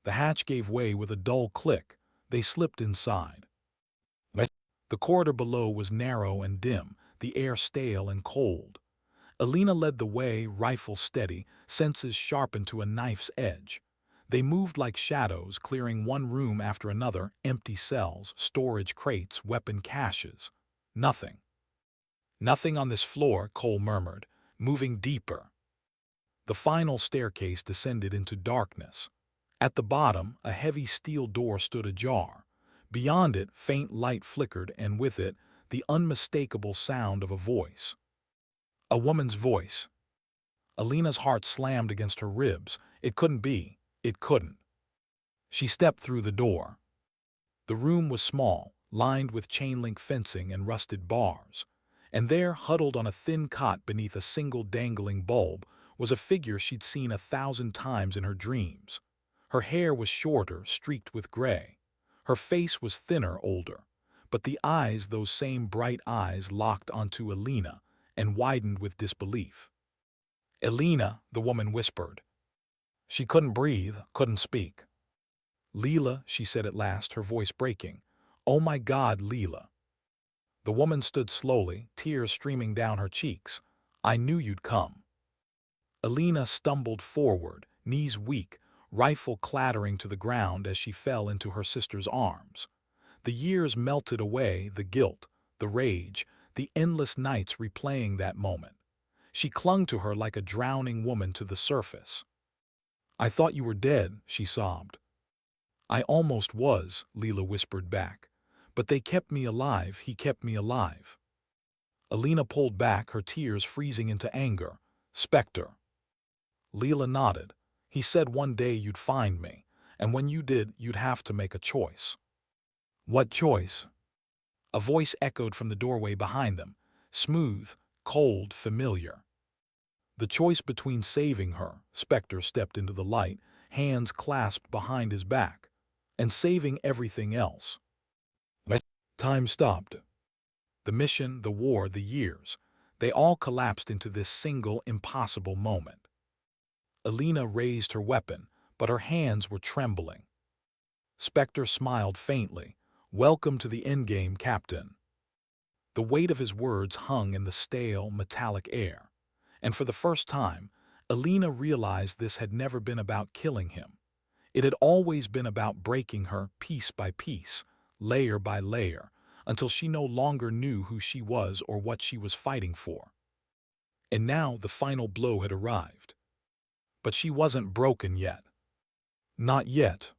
The hatch gave way with a dull click. They slipped inside. The corridor below was narrow and dim, the air stale and cold. Elena led the way, rifle steady, senses sharpened to a knife's edge. They moved like shadows, clearing one room after another: empty cells, storage crates, weapon caches. Nothing. "Nothing on this floor," Cole murmured, moving deeper. The final staircase descended into darkness. At the bottom, a heavy steel door stood ajar. Beyond it, faint light flickered, and with it, the unmistakable sound of a voice. A woman's voice. Elena's heart slammed against her ribs. It couldn't be. It couldn't. She stepped through the door. The room was small, lined with chain-link fencing and rusted bars. And there, huddled on a thin cot beneath a single dangling bulb, was a figure she'd seen 1,000 times in her dreams. Her hair was shorter, streaked with gray. Her face was thinner, older. But the eyes, those same bright eyes, locked onto Elena and widened with disbelief. "Elena," the woman whispered. She couldn't breathe, couldn't speak. "Leela," she said at last, her voice breaking. "Oh my God, Leela." The woman stood slowly, tears streaming down her cheeks. "I knew you'd come." Elena stumbled forward, knees weak, rifle clattering to the ground as she fell into her sister's arms. The years melted away, the guilt, the rage, the endless nights replaying that moment. She clung to her like a drowning woman to the surface. "I thought you were dead," she sobbed. "I almost was," Leela whispered back. "But they kept me alive, he kept me alive." Elena pulled back, her tears freezing into anger. "Spectre." Leela nodded. "He said one day you'd find me, and when you did, you'd have to make a choice." "What choice?" A voice echoed from the doorway behind them, smooth, cold, familiar. "The choice between saving her," Spectre stepped into the light, hands clasped behind his back, "and saving everything else." Time stopped. The mission, the war, the years, they all collapsed into this single, impossible moment. Elena raised her weapon, but her hands were trembling. Spectre smiled faintly. "Welcome to the endgame, Captain." The weight of his words hung in the stale, metallic air. And for the first time, Elena realized this had never been about killing him. It had always been about breaking her, piece by piece, layer by layer, until she no longer knew who she was or what she was fighting for. And now the final blow had arrived. But she wasn't broken yet. Not yet.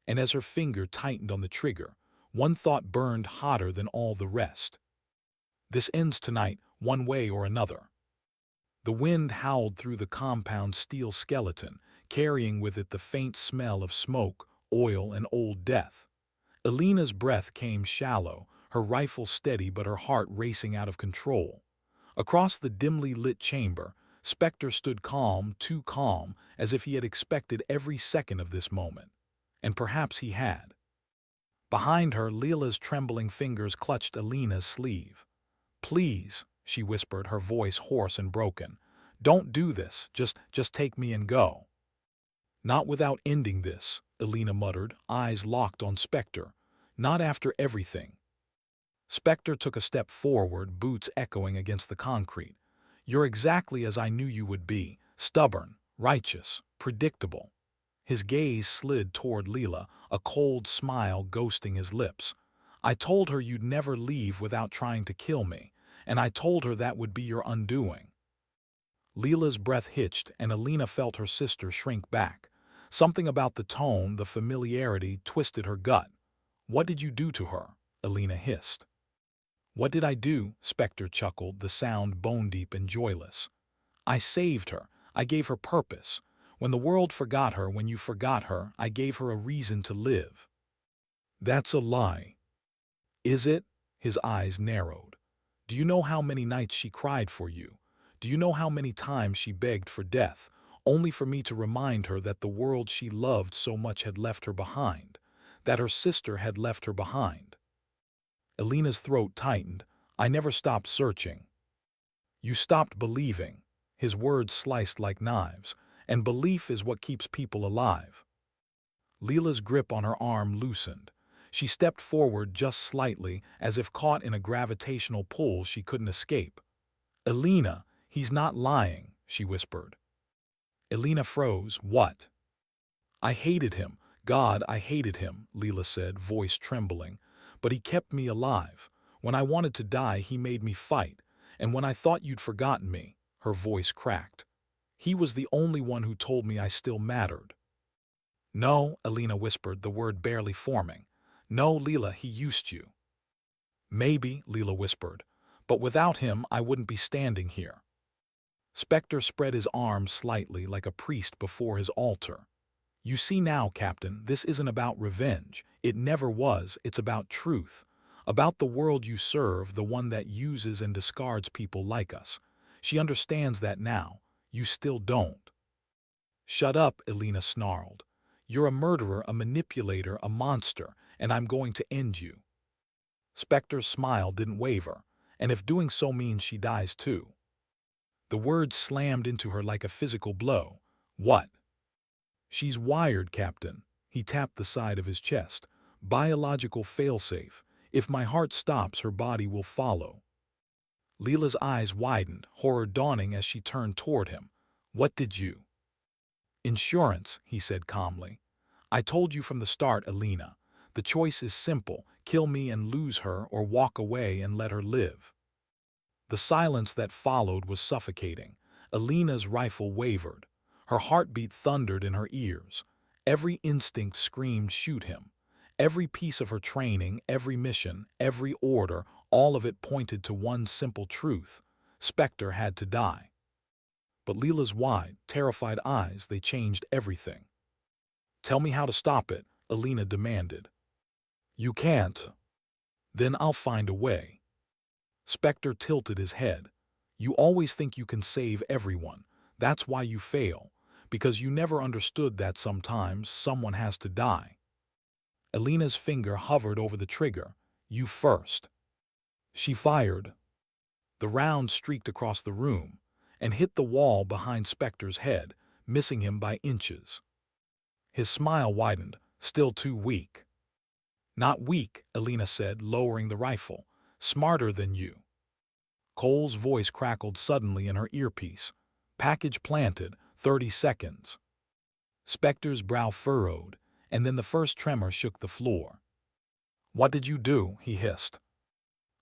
And as her finger tightened on the trigger, one thought burned hotter than all the rest. This ends tonight, one way or another. The wind howled through the compound's steel skeleton, carrying with it the faint smell of smoke, oil, and old death. Elena's breath came shallow, her rifle steady but her heart racing out of control. Across the dimly lit chamber, Spectre stood calm, too calm, as if he had expected every second of this moment. And perhaps he had. Behind her, Leela's trembling fingers clutched Elena's sleeve. "Please," she whispered, her voice hoarse and broken. "Don't do this, just take me and go." "Not without ending this," Elena muttered, eyes locked on Spectre. "Not after everything." Spectre took a step forward, boots echoing against the concrete. "You're exactly as I knew you would be, stubborn, righteous, predictable." His gaze slid toward Leela, a cold smile ghosting his lips. I told her you'd never leave without trying to kill me, and I told her that would be your undoing. Leela's breath hitched, and Elena felt her sister shrink back. Something about the tone, the familiarity, twisted her gut. "What did you do to her?" Elena hissed. "What did I do?" Spectre chuckled, the sound bone-deep and joyless. "I saved her. I gave her purpose. When the world forgot her, when you forgot her, I gave her a reason to live." "That's a lie." "Is it?" His eyes narrowed. "Do you know how many nights she cried for you? Do you know how many times she begged for death, only for me to remind her that the world she loved so much had left her behind, that her sister had left her behind?" Elena's throat tightened. "I never stopped searching." "You stopped believing." His words sliced like knives. "And belief is what keeps people alive." Leela's grip on her arm loosened. She stepped forward just slightly, as if caught in a gravitational pull she couldn't escape. "Elena, he's not lying," she whispered. Elena froze. "What?" "I hated him. God, I hated him," Leela said, voice trembling. "But he kept me alive. When I wanted to die, he made me fight. And when I thought you'd forgotten me," her voice cracked, "he was the only one who told me I still mattered." "No," Elena whispered, the word barely forming. "No, Leela, he used you." "Maybe," Leela whispered, "but without him I wouldn't be standing here." Spectre spread his arms slightly like a priest before his altar. "You see now, Captain, this isn't about revenge. It never was. It's about truth. About the world you serve, the one that uses and discards people like us. She understands that now. You still don't." "Shut up," Elena snarled. "You're a murderer, a manipulator, a monster, and I'm going to end you." Spectre's smile didn't waver. "And if doing so means she dies too." The words slammed into her like a physical blow. "What?" "She's wired, Captain." He tapped the side of his chest. "Biological failsafe. If my heart stops, her body will follow." Leela's eyes widened, horror dawning as she turned toward him. "What did you—" "Insurance," he said calmly. "I told you from the start, Elena. The choice is simple: kill me and lose her, or walk away and let her live." The silence that followed was suffocating. Elena's rifle wavered. Her heartbeat thundered in her ears. Every instinct screamed, "Shoot him." Every piece of her training, every mission, every order, all of it pointed to one simple truth: Spectre had to die. But Leela's wide, terrified eyes, they changed everything. "Tell me how to stop it," Elena demanded. "You can't." "Then I'll find a way." Spectre tilted his head. "You always think you can save everyone. That's why you fail. Because you never understood that sometimes someone has to die." Elena's finger hovered over the trigger. "You first." She fired. The round streaked across the room and hit the wall behind Spectre's head, missing him by inches. His smile widened. "Still too weak." "Not weak," Elena said, lowering the rifle. "Smarter than you." Cole's voice crackled suddenly in her earpiece. "Package planted, 30 seconds." Spectre's brow furrowed, and then the first tremor shook the floor. "What did you do?" he hissed.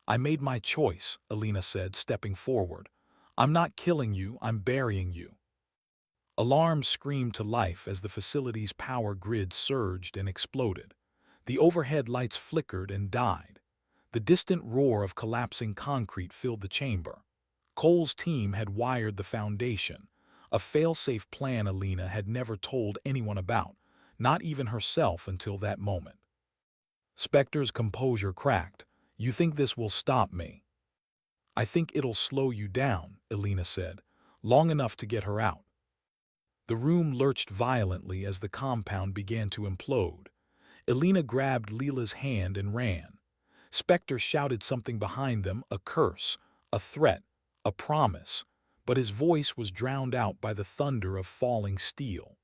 "I made my choice," Elena said, stepping forward. "I'm not killing you, I'm burying you." Alarms screamed to life as the facility's power grid surged and exploded. The overhead lights flickered and died. The distant roar of collapsing concrete filled the chamber. Cole's team had wired the foundation, a fail-safe plan Elena had never told anyone about, not even herself until that moment. Spectre's composure cracked. "You think this will stop me?" "I think it'll slow you down," Elena said, "long enough to get her out." The room lurched violently as the compound began to implode. Elena grabbed Leela's hand and ran. Spectre shouted something behind them, a curse, a threat, a promise, but his voice was drowned out by the thunder of falling steel.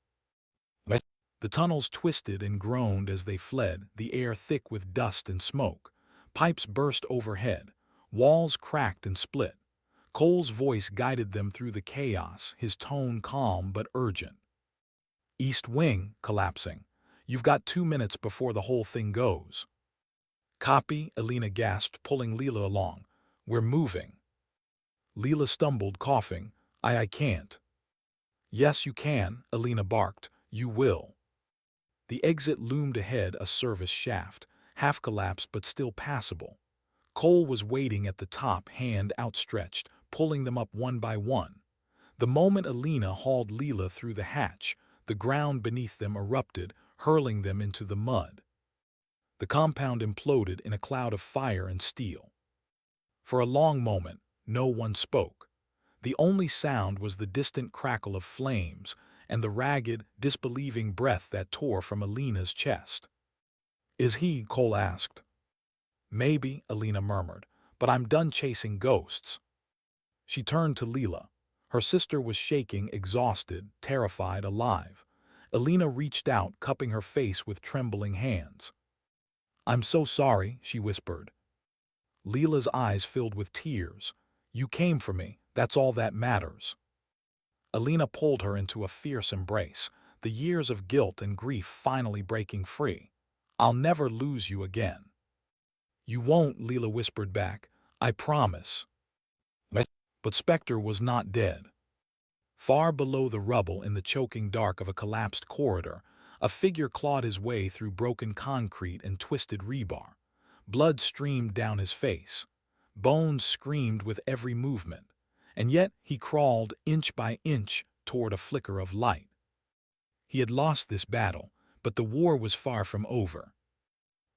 The tunnels twisted and groaned as they fled, the air thick with dust and smoke. Pipes burst overhead. Walls cracked and split. Cole's voice guided them through the chaos, his tone calm but urgent. East wing, collapsing. You've got 2 minutes before the whole thing goes. Copy, Elena gasped, pulling Leela along. We're moving. Leela stumbled, coughing. I can't. Yes, you can, Elena barked. You will. The exit loomed ahead, a service shaft, half collapsed but still passable. Cole was waiting at the top, hand outstretched, pulling them up one by one. The moment Elena hauled Leela through the hatch, the ground beneath them erupted, hurling them into the mud. The compound imploded in a cloud of fire and steel. For a long moment, no one spoke. The only sound was the distant crackle of flames and the ragged, disbelieving breath that tore from Elena's chest. Is he? Cole asked. Maybe, Elena murmured, but I'm done chasing ghosts. She turned to Leela. Her sister was shaking, exhausted, terrified, alive. Elena reached out, cupping her face with trembling hands. I'm so sorry, she whispered. Leela's eyes filled with tears. You came for me, that's all that matters. Elena pulled her into a fierce embrace, the years of guilt and grief finally breaking free. I'll never lose you again. You won't, Leela whispered back. I promise. But Spectre was not dead. Far below the rubble, in the choking dark of a collapsed corridor, a figure clawed his way through broken concrete and twisted rebar. Blood streamed down his face. Bones screamed with every movement. And yet he crawled inch by inch toward a flicker of light. He had lost this battle, but the war was far from over.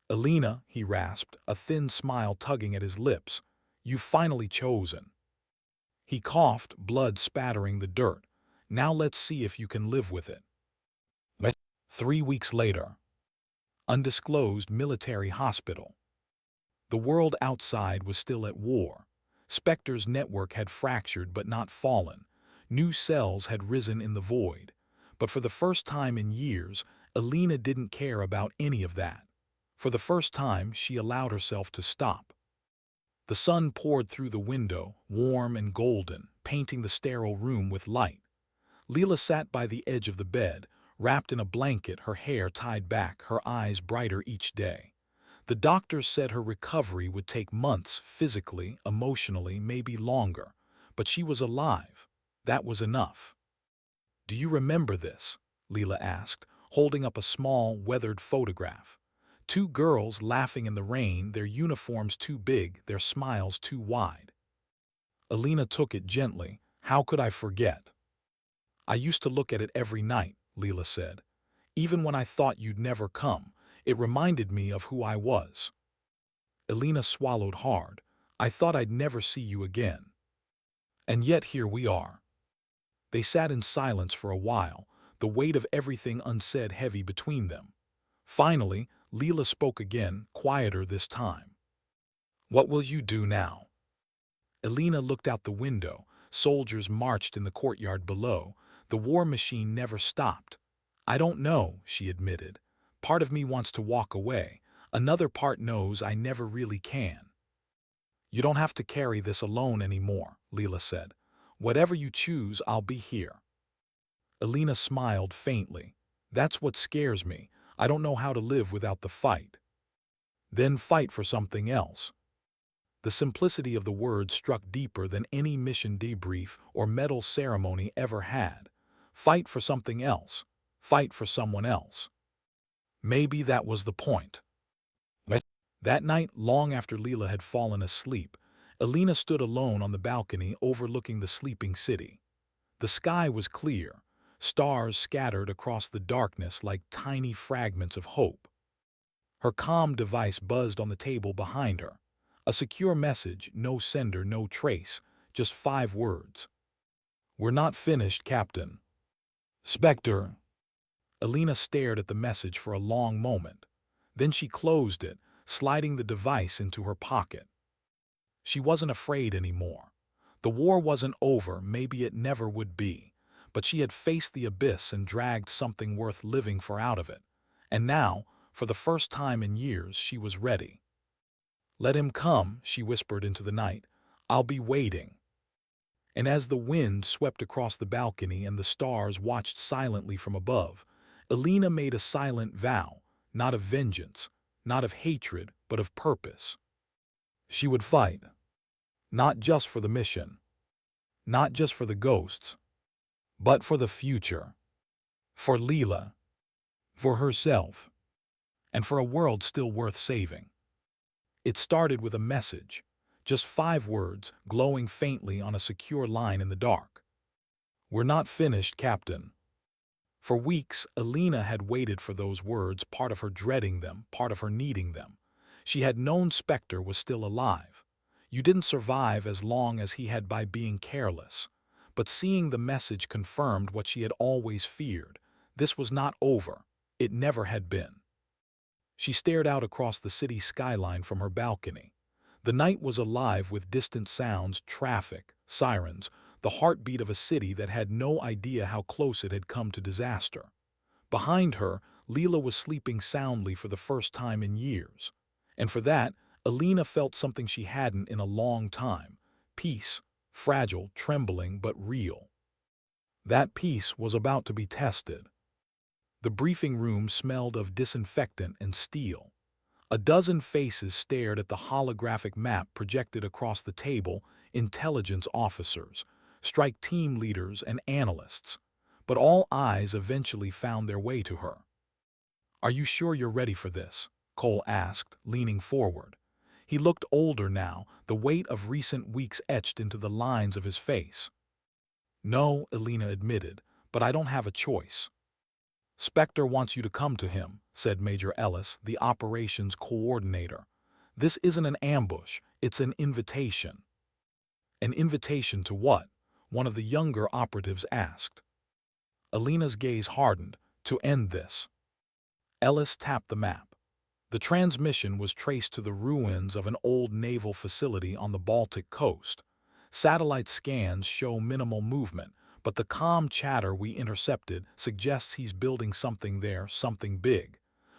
Elena, he rasped, a thin smile tugging at his lips, you've finally chosen. He coughed, blood spattering the dirt. Now let's see if you can live with it. 3 weeks later. Undisclosed military hospital. The world outside was still at war. Spectre's network had fractured but not fallen. New cells had risen in the void. But for the first time in years, Elena didn't care about any of that. For the first time, she allowed herself to stop. The sun poured through the window, warm and golden, painting the sterile room with light. Leela sat by the edge of the bed, wrapped in a blanket, her hair tied back, her eyes brighter each day. The doctors said her recovery would take months, physically, emotionally, maybe longer. But she was alive. That was enough. Do you remember this? Leela asked, holding up a small, weathered photograph. 2 girls laughing in the rain, their uniforms too big, their smiles too wide. Elena took it gently. How could I forget? I used to look at it every night, Leela said. Even when I thought you'd never come, it reminded me of who I was. Elena swallowed hard. I thought I'd never see you again. And yet here we are. They sat in silence for a while, the weight of everything unsaid heavy between them. Finally, Leela spoke again, quieter this time. What will you do now? Elena looked out the window. Soldiers marched in the courtyard below. The war machine never stopped. I don't know, she admitted. Part of me wants to walk away. Another part knows I never really can. You don't have to carry this alone anymore, Leela said. Whatever you choose, I'll be here. Elena smiled faintly. That's what scares me. I don't know how to live without the fight. Then fight for something else. The simplicity of the words struck deeper than any mission debrief or medal ceremony ever had. Fight for something else. Fight for someone else. Maybe that was the point. That night, long after Leela had fallen asleep, Elena stood alone on the balcony overlooking the sleeping city. The sky was clear, stars scattered across the darkness like tiny fragments of hope. Her comm device buzzed on the table behind her. A secure message, no sender, no trace, just 5 words. We're not finished, Captain. Spectre. Elena stared at the message for a long moment. Then she closed it, sliding the device into her pocket. She wasn't afraid anymore. The war wasn't over, maybe it never would be. But she had faced the abyss and dragged something worth living for out of it. And now, for the first time in years, she was ready. Let him come, she whispered into the night. I'll be waiting. And as the wind swept across the balcony and the stars watched silently from above, Elena made a silent vow, not of vengeance, not of hatred, but of purpose. She would fight, not just for the mission, not just for the ghosts, but for the future, for Leela, for herself, and for a world still worth saving. It started with a message, just 5 words glowing faintly on a secure line in the dark. "We're not finished, Captain." For weeks, Elena had waited for those words, part of her dreading them, part of her needing them. She had known Spectre was still alive. You didn't survive as long as he had by being careless. But seeing the message confirmed what she had always feared. This was not over. It never had been. She stared out across the city skyline from her balcony. The night was alive with distant sounds, traffic, sirens, the heartbeat of a city that had no idea how close it had come to disaster. Behind her, Leela was sleeping soundly for the first time in years. And for that, Elena felt something she hadn't in a long time. Peace, fragile, trembling, but real. That peace was about to be tested. The briefing room smelled of disinfectant and steel. A dozen faces stared at the holographic map projected across the table, intelligence officers, strike team leaders, and analysts. But all eyes eventually found their way to her. "Are you sure you're ready for this?" Cole asked, leaning forward. He looked older now, the weight of recent weeks etched into the lines of his face. "No," Elena admitted, "but I don't have a choice." "Spectre wants you to come to him," said Major Ellis, the operations coordinator. "This isn't an ambush, it's an invitation." "An invitation to what?" one of the younger operatives asked. Elena's gaze hardened. "To end this." Ellis tapped the map. The transmission was traced to the ruins of an old naval facility on the Baltic coast. Satellite scans show minimal movement, but the calm chatter we intercepted suggests he's building something there, something big.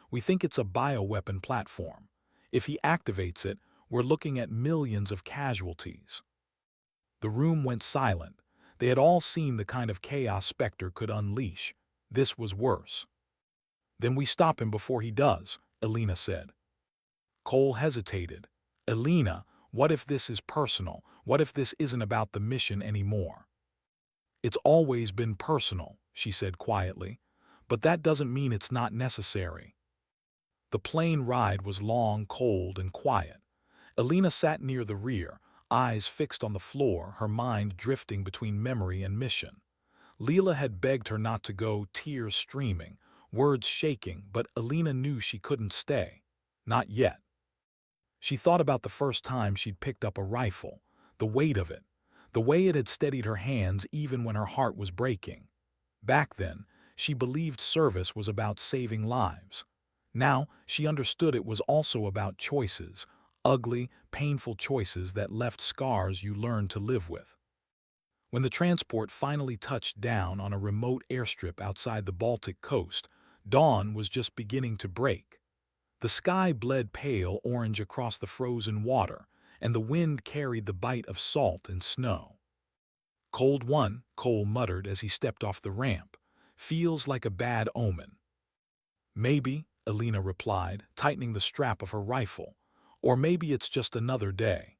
We think it's a bioweapon platform. If he activates it, we're looking at millions of casualties. The room went silent. They had all seen the kind of chaos Spectre could unleash. This was worse. "Then we stop him before he does," Elena said. Cole hesitated. "Elena, what if this is personal? What if this isn't about the mission anymore?" "It's always been personal," she said quietly, "but that doesn't mean it's not necessary." The plane ride was long, cold, and quiet. Elena sat near the rear, eyes fixed on the floor, her mind drifting between memory and mission. Leela had begged her not to go, tears streaming, words shaking, but Elena knew she couldn't stay. Not yet. She thought about the first time she'd picked up a rifle, the weight of it, the way it had steadied her hands even when her heart was breaking. Back then, she believed service was about saving lives. Now, she understood it was also about choices, ugly, painful choices that left scars you learned to live with. When the transport finally touched down on a remote airstrip outside the Baltic coast, dawn was just beginning to break. The sky bled pale orange across the frozen water, and the wind carried the bite of salt and snow. "Cold one," Cole muttered as he stepped off the ramp. "Feels like a bad omen." "Maybe," Elena replied, tightening the strap of her rifle. "Or maybe it's just another day."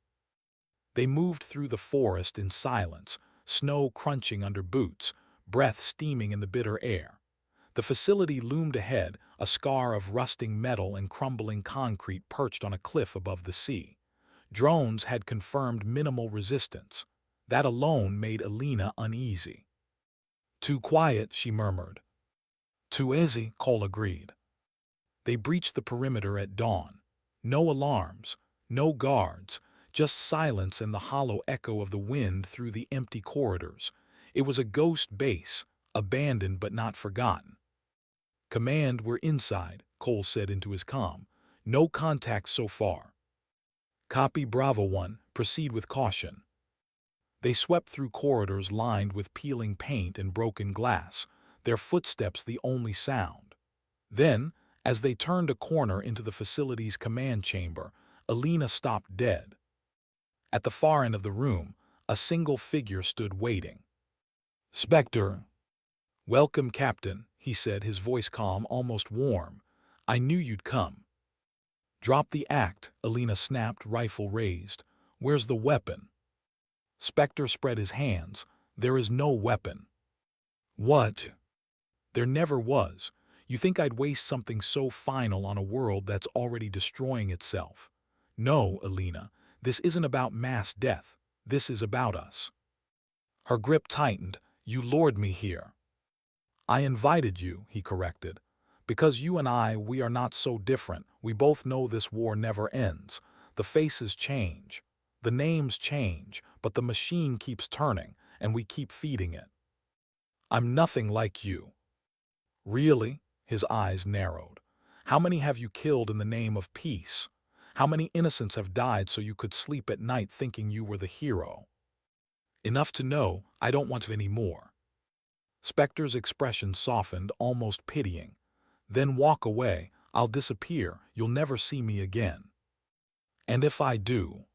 They moved through the forest in silence, snow crunching under boots, breath steaming in the bitter air. The facility loomed ahead, a scar of rusting metal and crumbling concrete perched on a cliff above the sea. Drones had confirmed minimal resistance. That alone made Elena uneasy. "Too quiet," she murmured. "Too easy," Cole agreed. They breached the perimeter at dawn. No alarms, no guards, just silence and the hollow echo of the wind through the empty corridors. It was a ghost base, abandoned but not forgotten. "Command, we're inside," Cole said into his comm. "No contact so far." "Copy, Bravo 1, proceed with caution." They swept through corridors lined with peeling paint and broken glass, their footsteps the only sound. Then, as they turned a corner into the facility's command chamber, Elena stopped dead. At the far end of the room, a single figure stood waiting. "Spectre." "Welcome, Captain," he said, his voice calm, almost warm. "I knew you'd come." "Drop the act," Elena snapped, rifle raised. "Where's the weapon?" Spectre spread his hands. "There is no weapon." "What?" "There never was. You think I'd waste something so final on a world that's already destroying itself? No, Elena, this isn't about mass death. This is about us." Her grip tightened. "You lured me here." "I invited you," he corrected. "Because you and we are not so different. We both know this war never ends. The faces change. The names change, but the machine keeps turning, and we keep feeding it. I'm nothing like you." "Really?" His eyes narrowed. "How many have you killed in the name of peace? How many innocents have died so you could sleep at night thinking you were the hero?" "Enough to know I don't want any more." Spectre's expression softened, almost pitying. "Then walk away. I'll disappear. You'll never see me again." "And if I do?"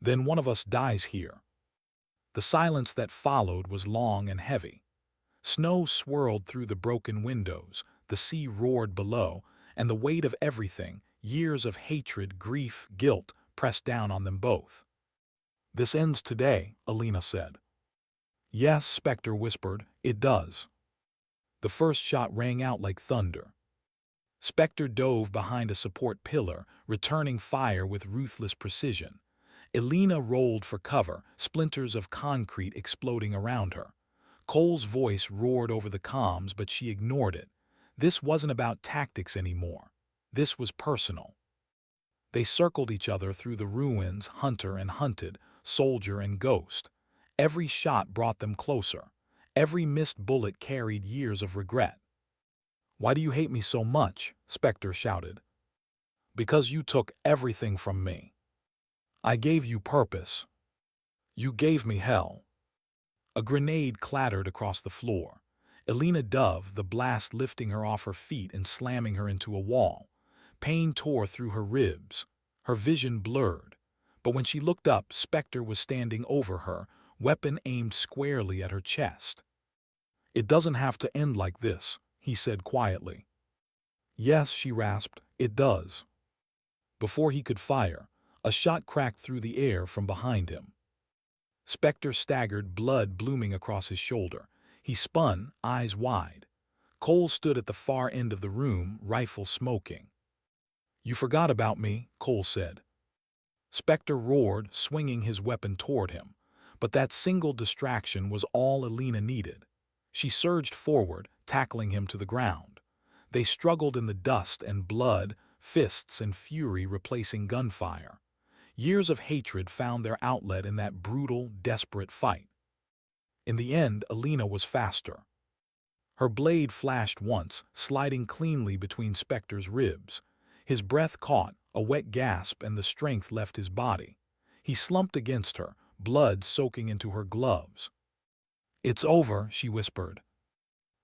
"Then one of us dies here." The silence that followed was long and heavy. Snow swirled through the broken windows, the sea roared below, and the weight of everything, years of hatred, grief, guilt, pressed down on them both. "This ends today," Elena said. "Yes," Spectre whispered, "it does." The first shot rang out like thunder. Spectre dove behind a support pillar, returning fire with ruthless precision. Elena rolled for cover, splinters of concrete exploding around her. Cole's voice roared over the comms, but she ignored it. This wasn't about tactics anymore. This was personal. They circled each other through the ruins, hunter and hunted, soldier and ghost. Every shot brought them closer. Every missed bullet carried years of regret. "Why do you hate me so much?" Spectre shouted. "Because you took everything from me. I gave you purpose. You gave me hell." A grenade clattered across the floor. Elena dove, the blast lifting her off her feet and slamming her into a wall. Pain tore through her ribs. Her vision blurred. But when she looked up, Spectre was standing over her, weapon aimed squarely at her chest. "It doesn't have to end like this," he said quietly. "Yes," she rasped, "it does." Before he could fire, a shot cracked through the air from behind him. Spectre staggered, blood blooming across his shoulder. He spun, eyes wide. Cole stood at the far end of the room, rifle smoking. "You forgot about me," Cole said. Spectre roared, swinging his weapon toward him. But that single distraction was all Elena needed. She surged forward, tackling him to the ground. They struggled in the dust and blood, fists and fury replacing gunfire. Years of hatred found their outlet in that brutal, desperate fight. In the end, Elena was faster. Her blade flashed once, sliding cleanly between Spectre's ribs. His breath caught, a wet gasp, and the strength left his body. He slumped against her, blood soaking into her gloves. "It's over," she whispered.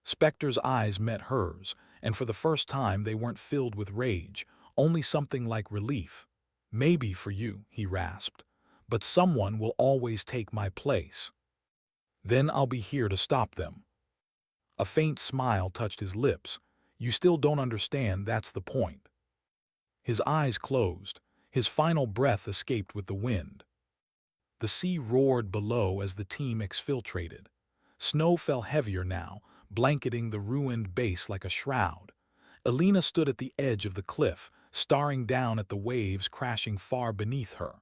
Spectre's eyes met hers, and for the first time they weren't filled with rage, only something like relief. "Maybe for you," he rasped, "but someone will always take my place. Then I'll be here to stop them." A faint smile touched his lips. "You still don't understand, that's the point." His eyes closed. His final breath escaped with the wind. The sea roared below as the team exfiltrated. Snow fell heavier now, blanketing the ruined base like a shroud. Elena stood at the edge of the cliff, staring down at the waves crashing far beneath her.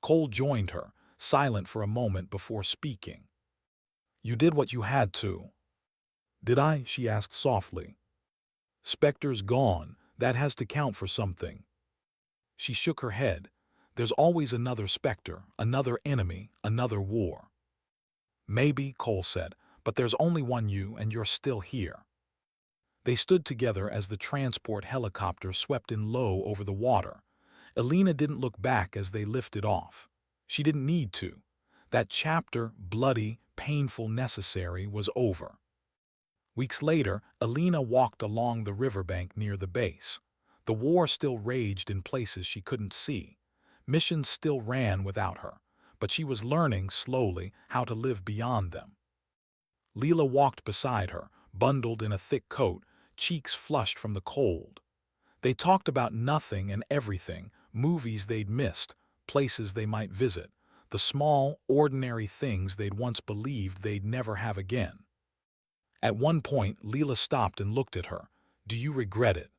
Cole joined her, silent for a moment before speaking. "You did what you had to." "Did I?" she asked softly. "Spectre's gone. That has to count for something." She shook her head. "There's always another Spectre, another enemy, another war." "Maybe," Cole said, "but there's only one you, and you're still here." They stood together as the transport helicopter swept in low over the water. Elena didn't look back as they lifted off. She didn't need to. That chapter, bloody, painful, necessary, was over. Weeks later, Elena walked along the riverbank near the base. The war still raged in places she couldn't see. Missions still ran without her, but she was learning, slowly, how to live beyond them. Leela walked beside her, bundled in a thick coat, cheeks flushed from the cold. They talked about nothing and everything, movies they'd missed, places they might visit, the small, ordinary things they'd once believed they'd never have again. At one point, Leela stopped and looked at her. "Do you regret it?"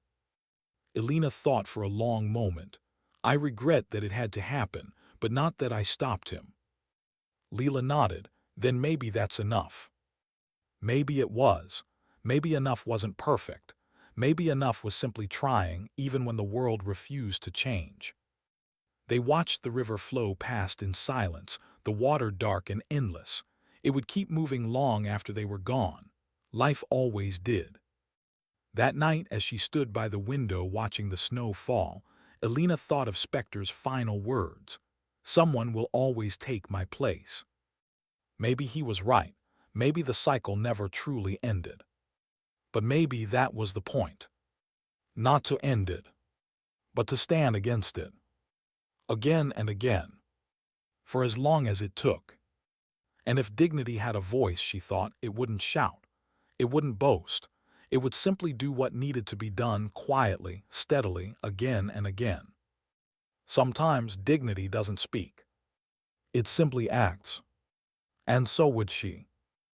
Elena thought for a long moment. "I regret that it had to happen, but not that I stopped him." Leela nodded. "Then maybe that's enough." Maybe it was. Maybe enough wasn't perfect. Maybe enough was simply trying, even when the world refused to change. They watched the river flow past in silence, the water dark and endless. It would keep moving long after they were gone. Life always did. That night, as she stood by the window watching the snow fall, Elena thought of Spector's final words. "Someone will always take my place." Maybe he was right. Maybe the cycle never truly ended. But maybe that was the point. Not to end it, but to stand against it. Again and again. For as long as it took. And if dignity had a voice, she thought, it wouldn't shout. It wouldn't boast. It would simply do what needed to be done quietly, steadily, again and again. Sometimes dignity doesn't speak. It simply acts. And so would she.